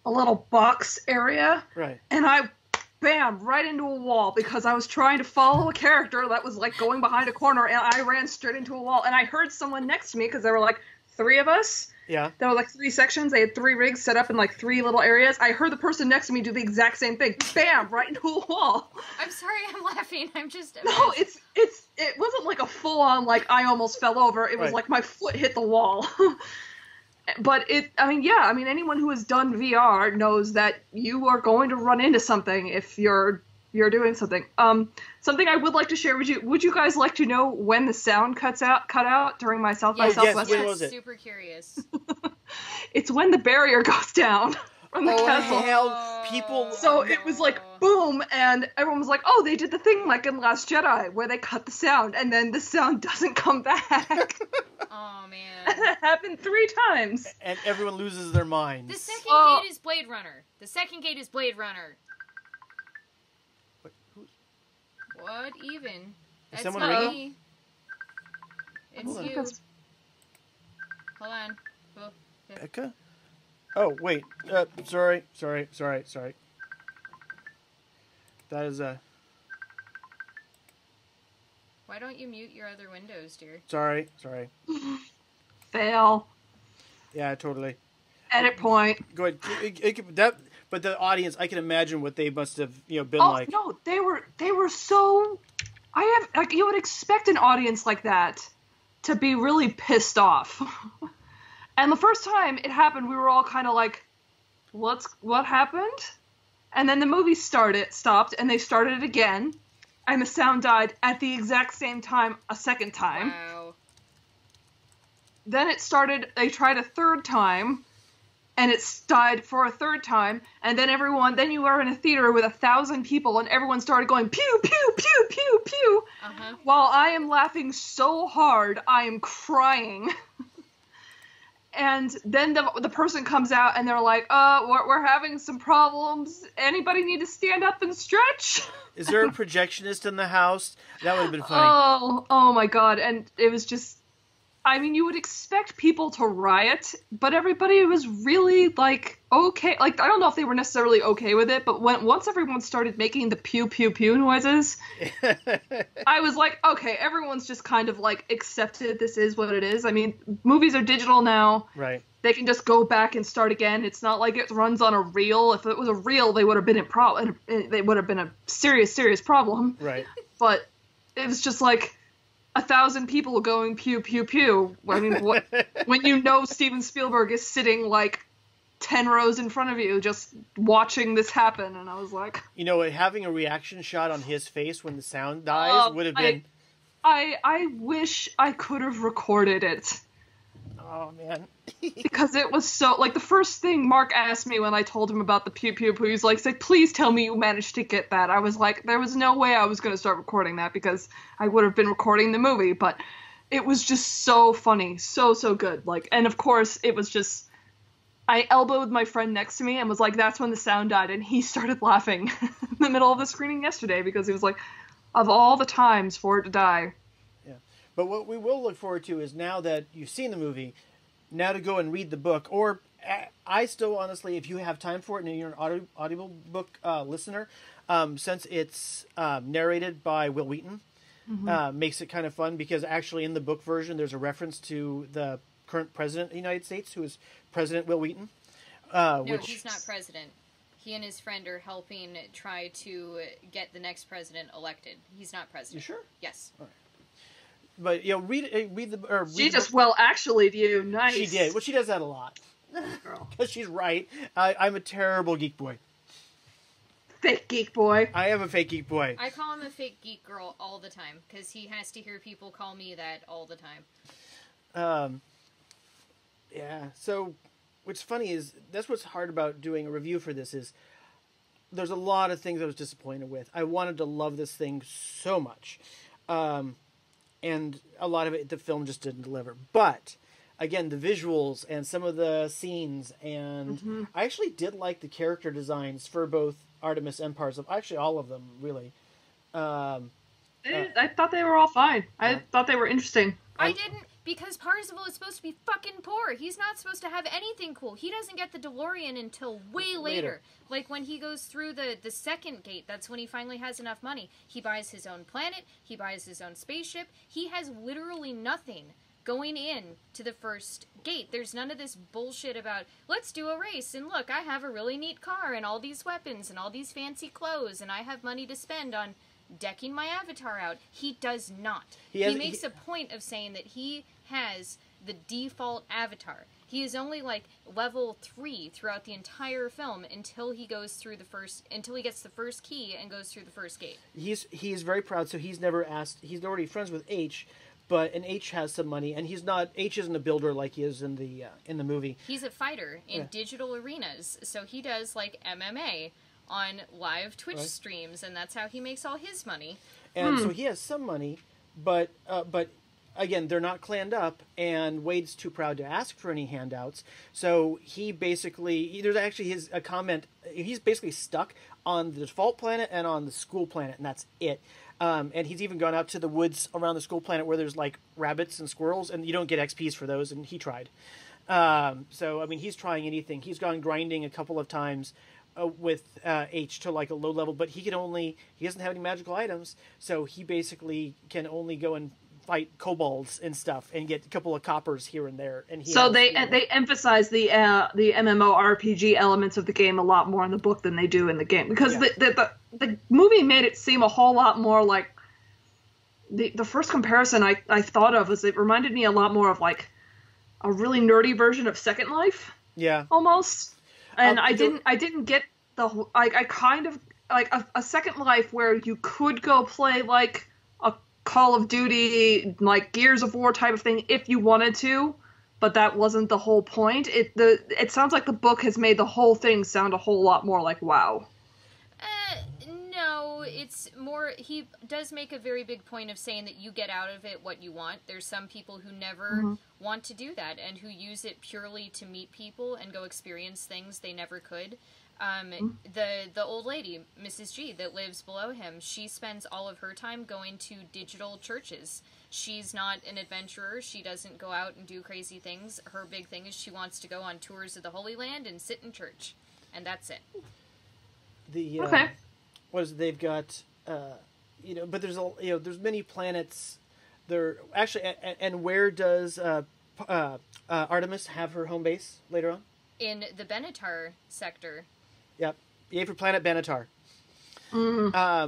a little box area. Right. And I bam, right into a wall because I was trying to follow a character that was like going behind a corner, and I ran straight into a wall. And I heard someone next to me because there were like 3 of us. Yeah. There were like 3 sections. They had 3 rigs set up in like 3 little areas. I heard the person next to me do the exact same thing. Bam, right into a wall. I'm sorry, I'm laughing. No, it wasn't like a full on like I almost fell over. It was like my foot hit the wall. But anyone who has done VR knows that you are going to run into something if you're doing something. Something I would like to share with you. Would you guys like to know when the sound cut out during my South by Southwest? Yes, when was it? Super curious. It's when the barrier goes down from the castle. Hell, people. So it was like boom, and everyone was like, "Oh, they did the thing like in Last Jedi where they cut the sound, and then the sound doesn't come back." Oh man. And that happened 3 times. And everyone loses their minds. The second gate is Blade Runner. The second gate is Blade Runner. What even? That's someone not ringing? me. It's you. Hold on. Oh, yeah. Becca? Oh, wait. Sorry. That is Why don't you mute your other windows, dear? Sorry. Fail. Yeah, totally. Edit point. Go ahead. But the audience, I can imagine what they must have, been Oh like. no, they were so. You would expect an audience like that to be really pissed off. And the first time it happened, we were all kind of like, what happened? And then the movie stopped, and they started it again, and the sound died at the exact same time a second time. Wow. Then they tried a third time, and it died for a third time, and then you were in a theater with 1,000 people, and everyone started going, pew, pew, pew, pew, pew. Uh-huh. While I am laughing so hard, I am crying. And then the person comes out and they're like, we're having some problems. Anybody need to stand up and stretch? Is there a projectionist in the house? That would have been funny. Oh my God. And it was just, I mean, you would expect people to riot, but everybody was really, like, okay. Like, I don't know if they were necessarily okay with it, but once everyone started making the pew, pew, pew noises, I was like, okay, everyone's just kind of, like, accepted this is what it is. I mean, movies are digital now. Right. They can just go back and start again. It's not like it runs on a reel. If it was a reel, they would have been they would have been a serious, serious problem. Right. But it was just like 1,000 people going pew, pew, pew. I mean, when you know Steven Spielberg is sitting like 10 rows in front of you just watching this happen, and I was like... having a reaction shot on his face when the sound dies would have been... I wish I could have recorded it. Oh, man. Because it was so... Like, the first thing Mark asked me when I told him about the pew, pew, pew, he's like, please tell me you managed to get that. I was like, there was no way I was going to start recording that because I would have been recording the movie, but it was just so funny. So, so good. Like, and of course, it was just... I elbowed my friend next to me and was like, that's when the sound died, and he started laughing in the middle of the screening yesterday because he was like, of all the times for it to die. Yeah. But what we will look forward to is now that you've seen the movie, now to go and read the book, or I still, honestly, if you have time for it and you're an audible book listener, since it's narrated by Will Wheaton, makes it kind of fun because actually in the book version there's a reference to the current president of the United States, who is President Will Wheaton. No, he's not president. He and his friend are helping try to get the next president elected. He's not president. You sure? Yes. All right. But read the. She just actually you nice. She did. Well, she does that a lot. Because she's right. I'm a terrible geek boy. Fake geek boy. I am a fake geek boy. I call him a fake geek girl all the time because he has to hear people call me that all the time. Yeah. So, what's funny is that's what's hard about doing a review for this is there's a lot of things I was disappointed with. I wanted to love this thing so much. And a lot of it, the film just didn't deliver. But, again, the visuals and some of the scenes, and I actually did like the character designs for both Artemis and Parzival. Actually, all of them, really. I thought they were all fine. I thought they were interesting. I didn't, because Parzival is supposed to be fucking poor. He's not supposed to have anything cool. He doesn't get the DeLorean until way later. Like when he goes through the second gate, that's when he finally has enough money. He buys his own planet. He buys his own spaceship. He has literally nothing going in to the first gate. There's none of this bullshit about, let's do a race, and look, I have a really neat car, and all these weapons, and all these fancy clothes, and I have money to spend on decking my avatar out. He does not. He makes a point of saying that he has the default avatar. He is only like level 3 throughout the entire film until he gets the first key and goes through the first gate. He's very proud, so he's never asked. He's already friends with H, and H has some money, and H isn't a builder like he is in the movie. He's a fighter in digital arenas, so he does like MMA on live Twitch streams, and that's how he makes all his money. And so he has some money, but again, they're not clanned up, and Wade's too proud to ask for any handouts. So he basically, there's actually a comment, he's basically stuck on the default planet and on the school planet, and that's it. And he's even gone out to the woods around the school planet where there's like rabbits and squirrels, and you don't get XPs for those, and he tried. So, I mean, he's trying anything. He's gone grinding a couple of times with H to like a low level, but he doesn't have any magical items, so he basically can only go and fight kobolds and stuff and get a couple of coppers here and there. And so they emphasize the MMORPG elements of the game a lot more in the book than they do in the game, because the movie made it seem a whole lot more like the first comparison I thought of was it reminded me a lot more of like a really nerdy version of Second Life. Yeah. Almost. And I didn't get I kind of like a Second Life where you could go play like a Call of Duty, like Gears of War type of thing if you wanted to, but that wasn't the whole point. It sounds like the book has made the whole thing sound a whole lot more like WoW. No, it's more, he does make a very big point of saying that you get out of it what you want. There's some people who never want to do that and who use it purely to meet people and go experience things they never could. The old lady, Mrs. G, that lives below him, she spends all of her time going to digital churches. She's not an adventurer. She doesn't go out and do crazy things. Her big thing is she wants to go on tours of the Holy Land and sit in church. And that's it. Okay. What is it? They've got, but there's there's many planets. There actually, and where does Artemis have her home base later on? In the Benatar sector. Yep. Yay for planet Benatar.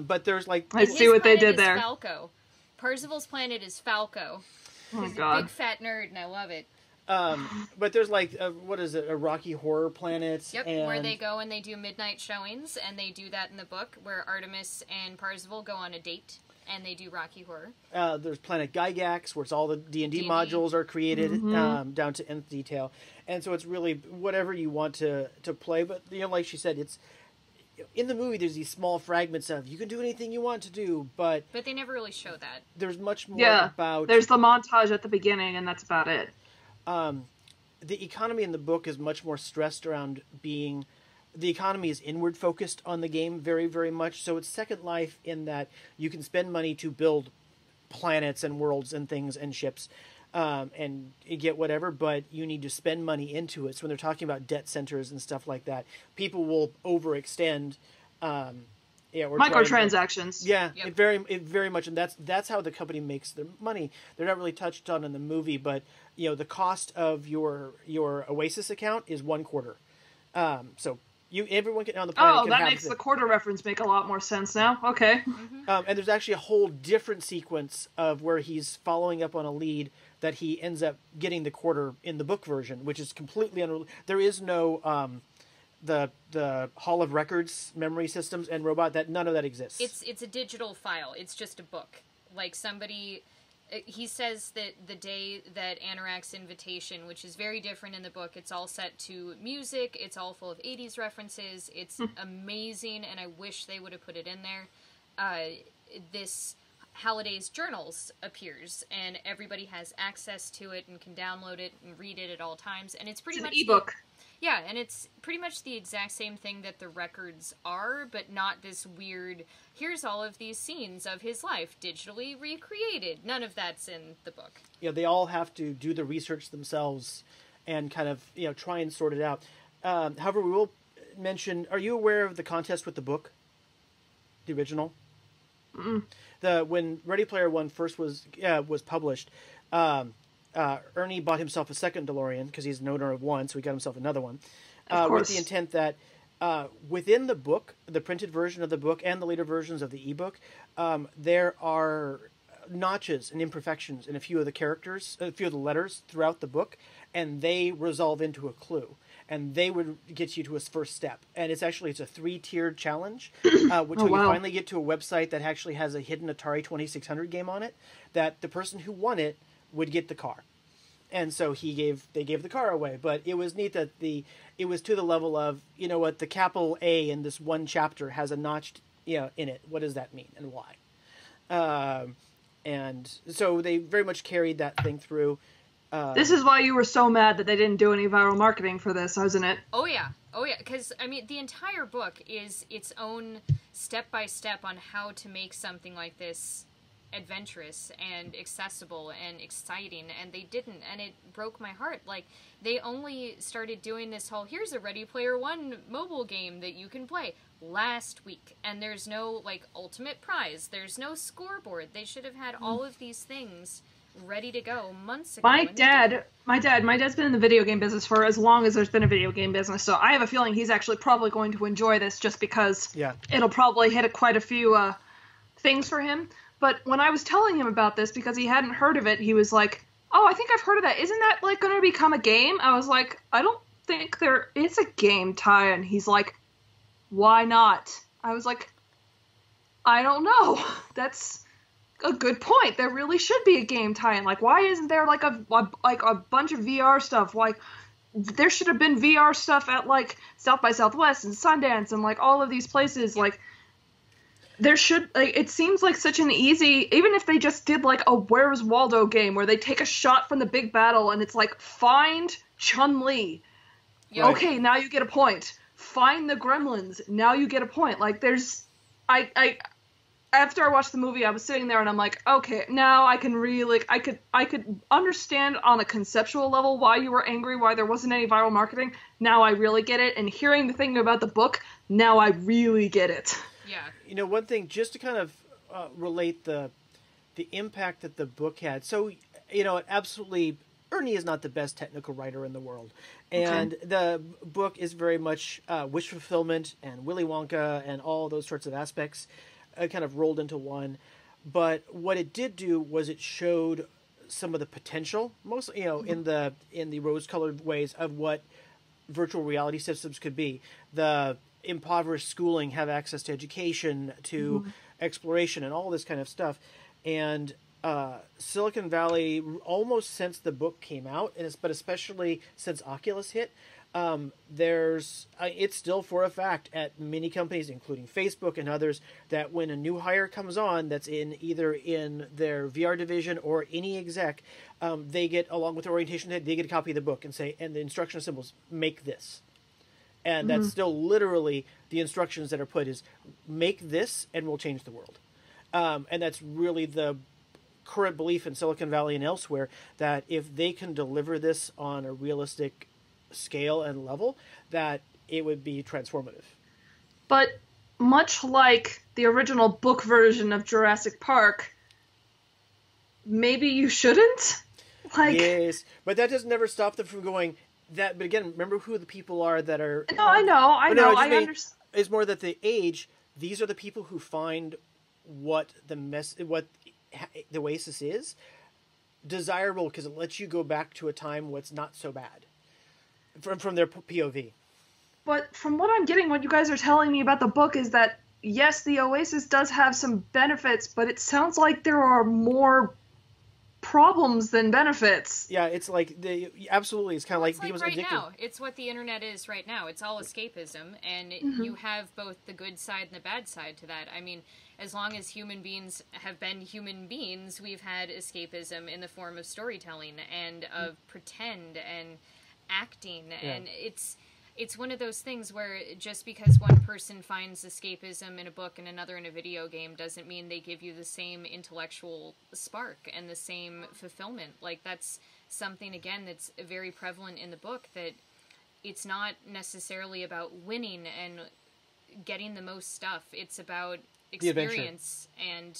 But there's like... I see what they did there. Falco. Parzival's planet is Falco. He's a big fat nerd and I love it. But there's like, what is it, a Rocky Horror Planet? Yep, where they go and they do midnight showings, and they do that in the book, where Artemis and Parzival go on a date, and they do Rocky Horror. There's Planet Gygax, where it's all the D&D modules are created down to nth detail. And so it's really whatever you want to play, but like she said, it's... In the movie, there's these small fragments of you can do anything you want to do, but they never really show that. There's much more about... There's the montage at the beginning, and that's about it. The economy in the book is much more stressed around being... The economy is inward focused on the game very, very much. So it's Second Life in that you can spend money to build planets and worlds and things and ships and get whatever, but you need to spend money into it. So when they're talking about debt centers and stuff like that, people will overextend... or microtransactions. It very much, and that's how the company makes their money. They're not really touched on in the movie, but the cost of your Oasis account is $1/4. So everyone on the planet. Oh, that makes the quarter reference make a lot more sense now. Okay. And there's actually a whole different sequence of where he's following up on a lead that he ends up getting the quarter in the book version, which is completely unrelated. There is no. The Hall of Records memory systems and robot, that none of that exists. It's a digital file. It's just a book. Like somebody, he says that the day that Anorak's invitation, which is very different in the book, it's all set to music. It's all full of 80s references. It's amazing, and I wish they would have put it in there. This Halliday's Journals appears, and everybody has access to it and can download it and read it at all times. And it's pretty much an ebook. Yeah, and it's pretty much the exact same thing that the records are, but not this weird, here's all of these scenes of his life digitally recreated. None of that's in the book. Yeah, they all have to do the research themselves and kind of, try and sort it out. However, we will mention, are you aware of the contest with the book? The original? When Ready Player One first was published, Ernie bought himself a second DeLorean because he's an owner of one, so he got himself another one. With the intent that within the book, the printed version of the book and the later versions of the ebook, there are notches and imperfections in a few of the characters, a few of the letters throughout the book, and they resolve into a clue. And they would get you to a first step. And it's a 3-tiered challenge, which you finally get to a website that actually has a hidden Atari 2600 game on it, that the person who won it would get the car. And so they gave the car away. But it was neat that it was to the level of, the capital A in this one chapter has a notch, in it. What does that mean and why? And so they very much carried that thing through. This is why you were so mad that they didn't do any viral marketing for this, wasn't it? Oh yeah. Because, the entire book is its own step-by-step on how to make something like this adventurous and accessible and exciting, and they didn't, and it broke my heart. Like, they only started doing this whole, here's a Ready Player One mobile game that you can play. last week, and there's no, like, ultimate prize. There's no scoreboard. They should have had all of these things ready to go months ago. My dad's been in the video game business for as long as there's been a video game business, so I have a feeling he's actually probably going to enjoy this just because it'll probably hit quite a few things for him. But when I was telling him about this, because he hadn't heard of it, he was like, oh, I think I've heard of that. Isn't that, like, going to become a game? I was like, I don't think there is a game tie-in. He's like, why not? I was like, I don't know. That's a good point. There really should be a game tie-in. Like, why isn't there, like, a bunch of VR stuff? Like, there should have been VR stuff at, like, South by Southwest and Sundance and, like, all of these places. Like, there should, like, it seems like such an easy, even if they just did, like, a Where's Waldo game where they take a shot from the big battle and it's like, find Chun-Li. Yep. Okay, now you get a point. Find the Gremlins. Now you get a point. Like, there's, after I watched the movie, I was sitting there and I'm like, okay, now I can really, I could understand on a conceptual level why you were angry, why there wasn't any viral marketing. Now I really get it. And hearing the thing about the book, now I really get it. Yeah. You know, one thing, just to kind of relate the impact that the book had. So, you know, absolutely, Ernie is not the best technical writer in the world. And the book is very much wish fulfillment and Willy Wonka and all those sorts of aspects kind of rolled into one. But what it did do was it showed some of the potential, mostly, you know, in the rose-colored ways of what virtual reality systems could be. The impoverished schooling have access to education, to exploration, and all this kind of stuff. And Silicon Valley, almost since the book came out, but especially since Oculus hit, it's still for a fact at many companies, including Facebook and others, that when a new hire comes on that's either in their VR division or any exec, they get, along with the orientation head, they get a copy of the book and the instruction symbols, make this. And that's still literally the instructions that are put is, make this and we'll change the world. And that's really the current belief in Silicon Valley and elsewhere, that if they can deliver this on a realistic scale and level, that it would be transformative. But much like the original book version of Jurassic Park, maybe you shouldn't? Like, yes, but that doesn't never stop them from going... But again, remember who the people are that are... No, I know, I understand. It's more that the age, these are the people who find what the Oasis is desirable, because it lets you go back to a time what's not so bad from their POV. But from what I'm getting, what you guys are telling me about the book is that, yes, the Oasis does have some benefits, but it sounds like there are more problems than benefits. Yeah, it's like absolutely. It's kind of like it's like right now. It's what the internet is right now. It's all escapism, and you have both the good side and the bad side to that. I mean, as long as human beings have been human beings, we've had escapism in the form of storytelling and of pretend and acting, and it's one of those things where just because one person finds escapism in a book and another in a video game doesn't mean they give you the same intellectual spark and the same fulfillment. Like, that's something, again, that's very prevalent in the book, that it's not necessarily about winning and getting the most stuff. It's about experience. And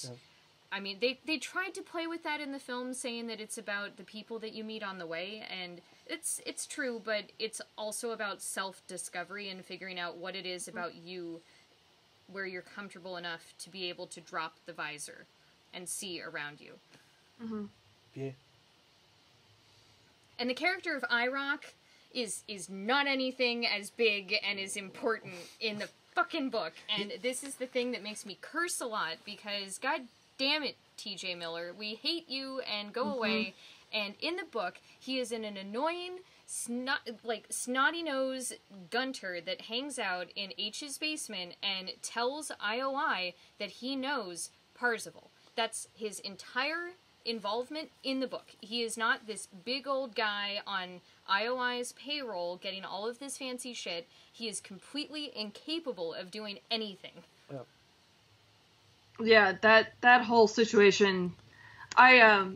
I mean, they tried to play with that in the film, saying that it's about the people that you meet on the way, and it's true, but it's also about self-discovery and figuring out what it is about you where you're comfortable enough to be able to drop the visor and see around you. Yeah. And the character of IROC is not anything as big and as important in the fucking book, and this is the thing that makes me curse a lot, because god damn it, T.J. Miller, we hate you and go away. And in the book, he is an annoying, snotty-nosed gunter that hangs out in H's basement and tells IOI that he knows Parzival. That's his entire involvement in the book. He is not this big old guy on IOI's payroll getting all of this fancy shit. He is completely incapable of doing anything. Yeah, that whole situation, after,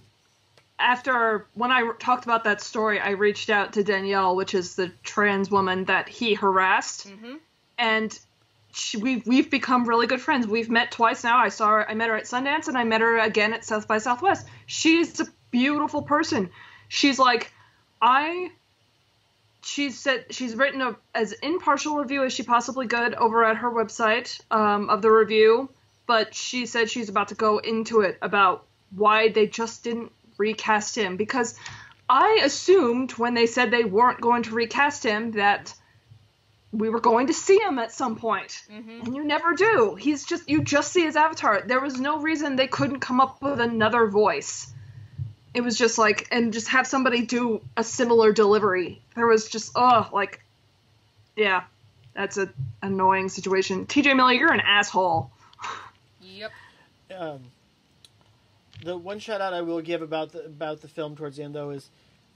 when I talked about that story, I reached out to Danielle, which is the trans woman that he harassed, and we've become really good friends. We've met twice now. I met her at Sundance, and I met her again at South by Southwest. She's a beautiful person. She's like, she said she's written as impartial review as she possibly could over at her website of the review, but she said she's about to go into it about why they just didn't recast him, because I assumed when they said they weren't going to recast him that we were going to see him at some point. And you never do. You just see his avatar. There was no reason they couldn't come up with another voice. It was just like, and just have somebody do a similar delivery. There was just, yeah, that's an annoying situation. TJ Miller, you're an asshole. Yep. The one shout out I will give about the film towards the end, though, is,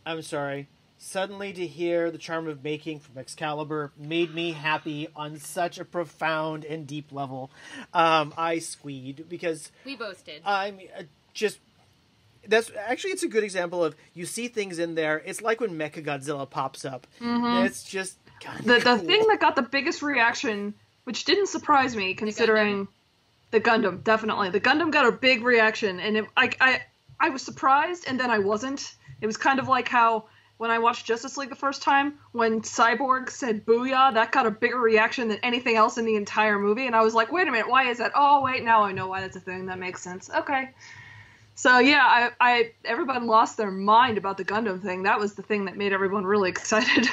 I'm sorry, suddenly to hear The Charm of Making from Excalibur made me happy on such a profound and deep level. I squeed because We both did. It's a good example of, you see things in there. It's like when Mechagodzilla pops up. It's just the thing that got the biggest reaction, which didn't surprise me considering the Gundam, definitely. The Gundam got a big reaction, and I was surprised, and then I wasn't. It was kind of like how when I watched Justice League the first time, when Cyborg said "Booyah," that got a bigger reaction than anything else in the entire movie, and I was like, wait a minute, why is that? Oh, wait, now I know why that's a thing. That makes sense. Okay. So yeah, everyone lost their mind about the Gundam thing. That was the thing that made everyone really excited.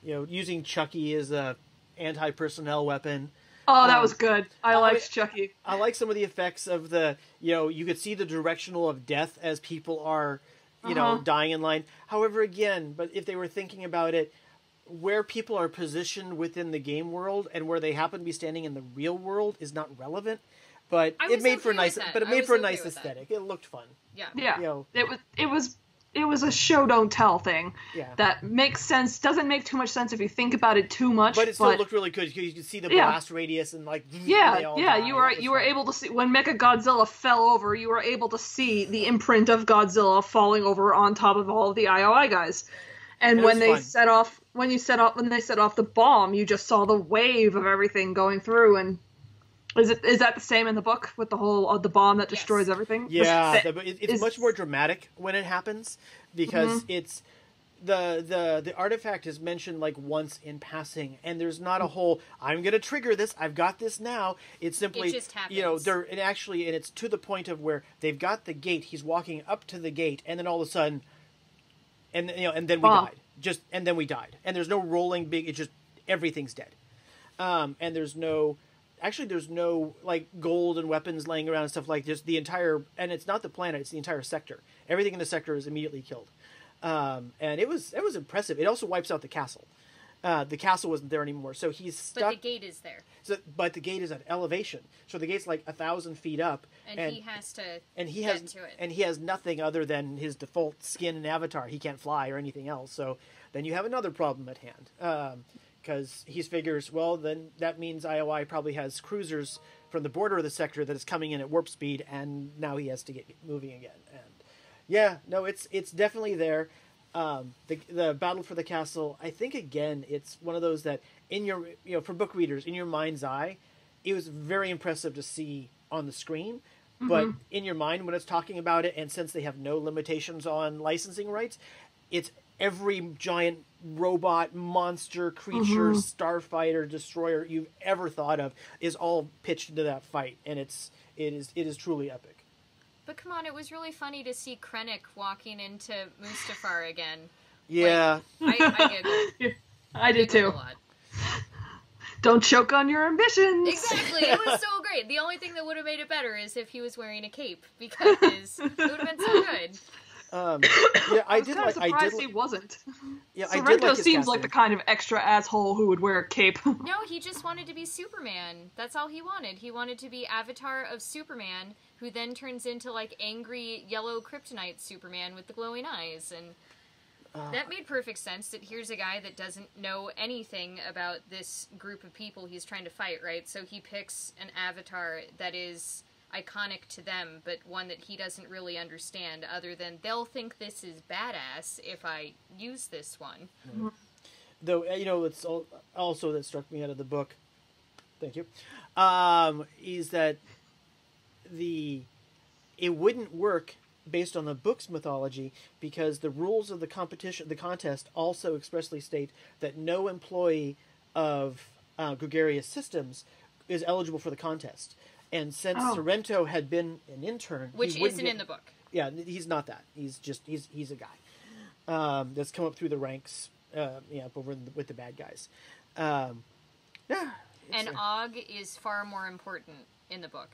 Using Chucky as a anti-personnel weapon. Oh, that was good. I liked Chucky. I like some of the effects of you could see the directional of death as people are, dying in line. However, again, but if they were thinking about it, where people are positioned within the game world and where they happen to be standing in the real world is not relevant. But it made for a nice aesthetic. It looked fun. Yeah. It was a show don't tell thing. Yeah. That makes sense. Doesn't make too much sense if you think about it too much. But it still looked really good. You could see the blast radius and you were able to see when Mechagodzilla fell over. You were able to see the imprint of Godzilla falling over on top of all of the IOI guys. And when they set off the bomb, you just saw the wave of everything going through. And is that the same in the book with the bomb that destroys everything? Yeah, it's much more dramatic when it happens because it's the artifact is mentioned like once in passing, and there's not a whole I'm gonna trigger this, I've got this now. It's simply, it just happens. And it's to the point of where they've got the gate. He's walking up to the gate, and then all of a sudden, and then we died. And then we died, and there's no rolling big. It's just everything's dead, and there's no like gold and weapons laying around and stuff like this. And it's not the planet; it's the entire sector. Everything in the sector is immediately killed. And it was impressive. It also wipes out the castle. The castle wasn't there anymore, so he's stuck. But the gate is there. But the gate is at elevation, so the gate's like 1,000 feet up, and he has to get to it. And he has nothing other than his default skin and avatar. He can't fly or anything else. So then you have another problem at hand, because he figures, well, then that means IOI probably has cruisers from the border of the sector that is coming in at warp speed, and now he has to get moving again. And yeah, no, it's definitely there. The battle for the castle, I think, again, it's one of those that for book readers, in your mind's eye, it was very impressive to see on the screen, but in your mind when it's talking about it, and since they have no limitations on licensing rights, it's every giant robot, monster, creature, starfighter, destroyer you've ever thought of is all pitched into that fight, and it is truly epic. But come on, it was really funny to see Krennic walking into Mustafar again. Yeah. I giggled. I did too. A lot. Don't choke on your ambitions. Exactly. It was so great. The only thing that would have made it better is if he was wearing a cape, because it would have been so good. I did like. Surprised he wasn't. Yeah, Sorrento seems like the kind of extra asshole who would wear a cape. No, he just wanted to be Superman. That's all he wanted. He wanted to be Avatar of Superman, who then turns into like angry yellow kryptonite Superman with the glowing eyes, and that made perfect sense. That here's a guy that doesn't know anything about this group of people he's trying to fight, right? So he picks an avatar that is iconic to them, but one that he doesn't really understand, other than they'll think this is badass if I use this one. Though, it's also that struck me out of the book. Thank you. Is that it wouldn't work based on the book's mythology because the rules of the contest also expressly state that no employee of Gregarious Systems is eligible for the contest. And since Sorrento had been an intern, which isn't in the book. Yeah, he's not that. He's a guy that's come up through the ranks, over with the bad guys. And Og is far more important in the book.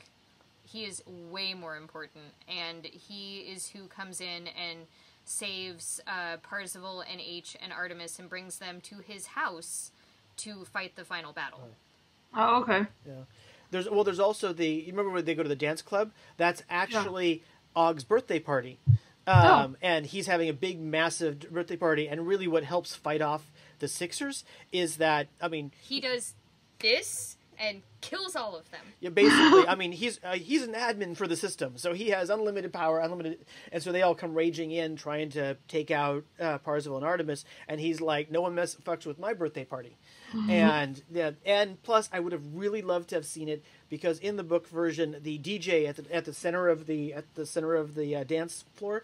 He is way more important, and he is who comes in and saves Parzival and H and Artemis and brings them to his house to fight the final battle. Oh, okay. Yeah. There's also you remember when they go to the dance club? That's actually Og's birthday party. And he's having a big, massive birthday party, and really what helps fight off the Sixers is that, he does this and kills all of them. Yeah, basically, he's an admin for the system, so he has unlimited power, and so they all come raging in trying to take out Parzival and Artemis, and he's like, no one fucks with my birthday party. And plus, I would have really loved to have seen it because in the book version, the DJ at the center of the dance floor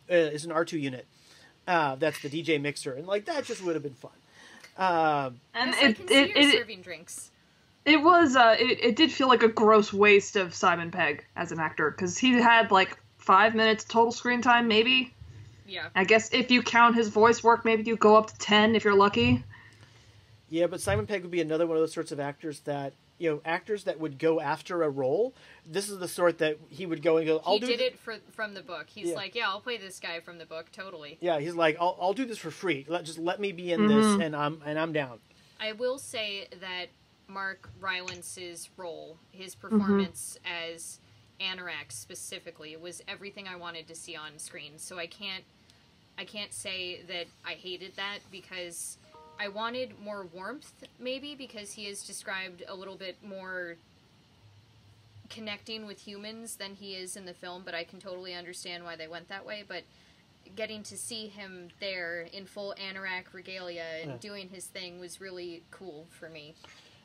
is an R2 unit. That's the DJ mixer, and that just would have been fun. And I can see you're serving drinks. It was. It did feel like a gross waste of Simon Pegg as an actor because he had 5 minutes total screen time, maybe. Yeah. I guess if you count his voice work, maybe you go up to 10 if you're lucky. Yeah, but Simon Pegg would be another one of those sorts of actors that actors that would go after a role. This is the sort that he would go and go. He did it from the book. He's I'll play this guy from the book totally. Yeah, he's like, I'll do this for free. Just let me be in this, and I'm down. I will say that Mark Rylance's role, his performance as Anorak specifically, was everything I wanted to see on screen. So I can't say that I hated that because I wanted more warmth, maybe, because he is described a little bit more connecting with humans than he is in the film, but I can totally understand why they went that way. But getting to see him there in full Anorak regalia and doing his thing was really cool for me.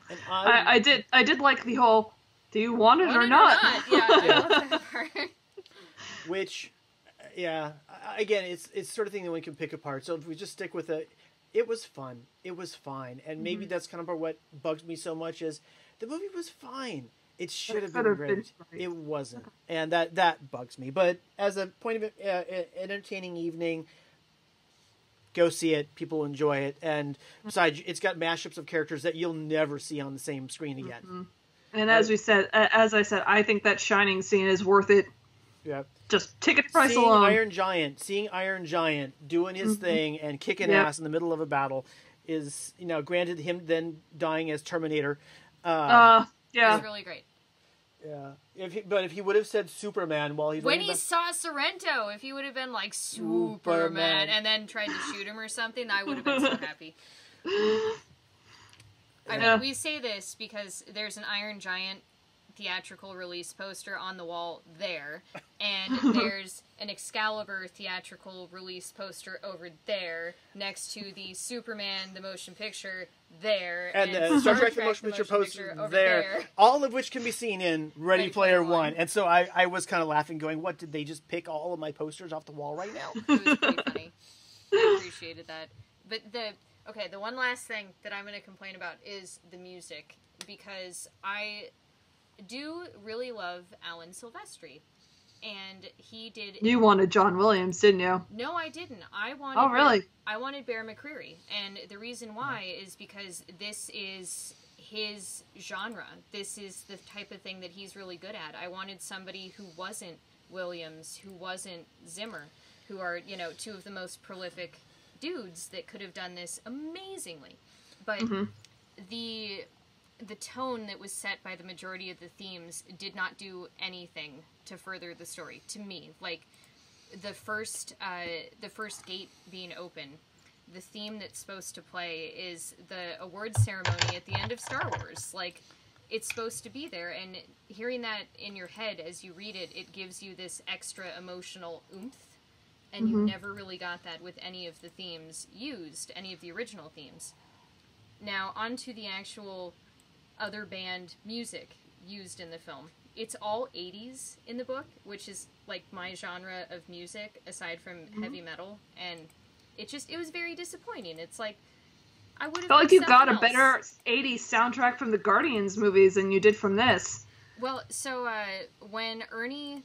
And I did like the whole, do you want it or not? Yeah, I love that part. Which, again, it's sort of thing that one can pick apart. So if we just stick with it was fun. It was fine. And maybe that's kind of what bugs me so much is the movie was fine. It should have been great. It wasn't. And that bugs me. But as a point of entertaining evening, go see it. People enjoy it. And besides, it's got mashups of characters that you'll never see on the same screen again. And as I said, I think that Shining scene is worth it. Yeah. Just ticket price alone. Seeing Iron Giant doing his thing and kicking ass in the middle of a battle is, granted him then dying as Terminator. Yeah. It's really great. Yeah. If he would have said Superman while he's... When he saw Sorrento, if he would have been like, Superman, and then tried to shoot him or something, I would have been so happy. I mean, we say this because there's an Iron Giant theatrical release poster on the wall there, and there's an Excalibur theatrical release poster over there next to the Superman the motion picture there, and the Star Trek the motion picture poster over there, all of which can be seen in Ready Player One. And so I was kind of laughing, going, what, did they just pick all of my posters off the wall right now? It was pretty funny. I appreciated that. But the one last thing that I'm going to complain about is the music, because I do really love Alan Silvestri, and he did. You wanted John Williams, didn't you? No, I didn't. I wanted. Oh, really? I wanted Bear McCreary, and the reason why is because this is his genre. This is the type of thing that he's really good at. I wanted somebody who wasn't Williams, who wasn't Zimmer, who are, two of the most prolific dudes that could have done this amazingly. But the tone that was set by the majority of the themes did not do anything to further the story to me. Like the first gate being open, the theme that's supposed to play is the awards ceremony at the end of Star Wars. Like, it's supposed to be there, and hearing that in your head as you read it, it gives you this extra emotional oomph, and you never really got that with any of the themes used, any of the original themes. Now, onto the actual other band music used in the film. It's all 80s in the book, which is like my genre of music aside from heavy metal, and it was very disappointing. It's like I would have felt like you got a else. better 80s soundtrack from the Guardians movies than you did from this. Well, so when Ernie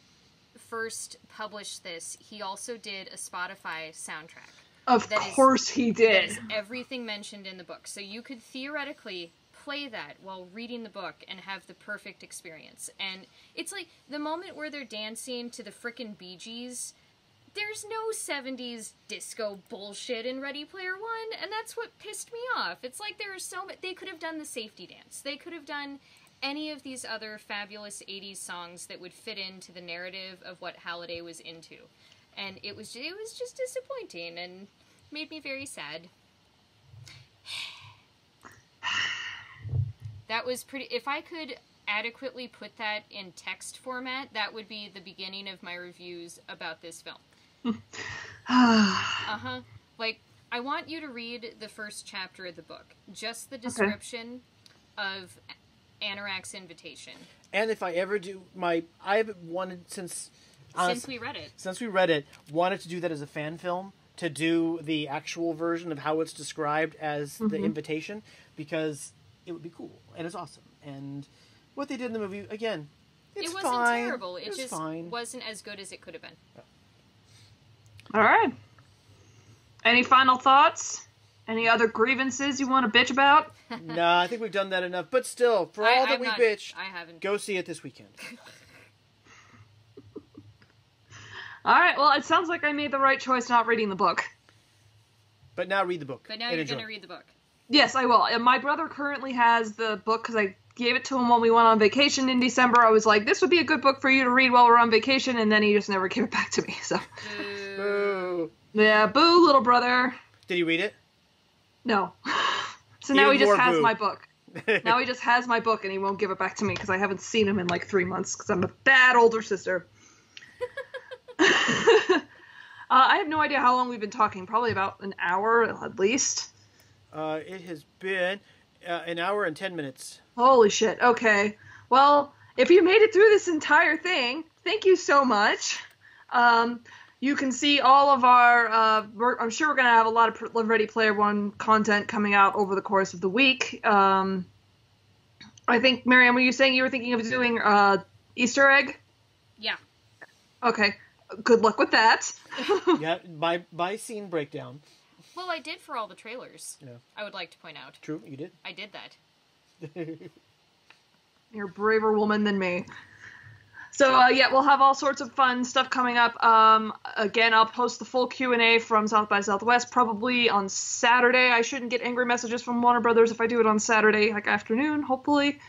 first published this, he also did a Spotify soundtrack. Of course he did. That is everything mentioned in the book. So you could theoretically play that while reading the book and have the perfect experience. And it's like the moment where they're dancing to the frickin' Bee Gees, there's no 70s disco bullshit in Ready Player One, and that's what pissed me off. It's like there are so many... They could have done the safety dance. They could have done any of these other fabulous 80s songs that would fit into the narrative of what Halliday was into. And it was just disappointing and made me very sad. That was pretty... If I could adequately put that in text format, that would be the beginning of my reviews about this film. Like, I want you to read the first chapter of the book. Just the description of Anorak's invitation. And if I ever do I've wanted since we read it. Since we read it, wanted to do that as a fan film, to do the actual version of how it's described as the invitation, because it would be cool, and it's awesome. And what they did in the movie, again, it wasn't terrible. It just fine. Wasn't as good as it could have been. Yeah. All right. Any final thoughts? Any other grievances you want to bitch about? No, I think we've done that enough. But still, for all that we bitch, I haven't. Go see it this weekend. All right. Well, it sounds like I made the right choice not reading the book. But now read the book. But now you're going to read the book. Yes, I will. And my brother currently has the book because I gave it to him when we went on vacation in December. I was like, this would be a good book for you to read while we're on vacation, and then he just never gave it back to me. So, boo. Yeah, boo, little brother. Did he read it? No. So now he just has boo. my book. Now he just has my book, and he won't give it back to me because I haven't seen him in like 3 months because I'm a bad older sister. I have no idea how long we've been talking. Probably about an hour at least. It has been an hour and 10 minutes. Holy shit. Okay. Well, if you made it through this entire thing, thank you so much. You can see all of our... I'm sure we're going to have a lot of Ready Player One content coming out over the course of the week. I think, Miriam, were you saying you were thinking of doing Easter egg? Yeah. Okay. Good luck with that. Yeah, by scene breakdown. Well, I did for all the trailers. Yeah. I would like to point out. True, you did. I did that. You're a braver woman than me. So, yeah, we'll have all sorts of fun stuff coming up. Again, I'll post the full Q&A from South by Southwest probably on Saturday. I shouldn't get angry messages from Warner Brothers if I do it on Saturday, like afternoon, hopefully.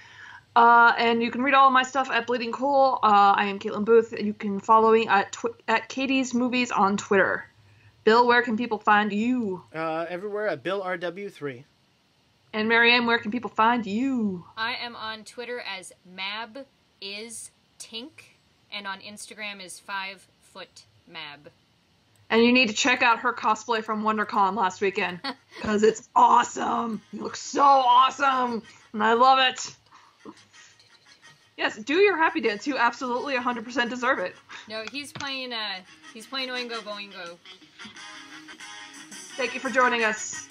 And you can read all of my stuff at Bleeding Cool. I am Kaitlyn Booth. You can follow me at Katie's Movies on Twitter. Bill, where can people find you? Everywhere at BillRW3. And Marianne, where can people find you? I am on Twitter as MabIsTink, and on Instagram is 5footmab. And you need to check out her cosplay from WonderCon last weekend, because it's awesome. You look so awesome, and I love it. Yes, do your happy dance. You absolutely 100% deserve it. No, he's playing Oingo Boingo. Thank you for joining us.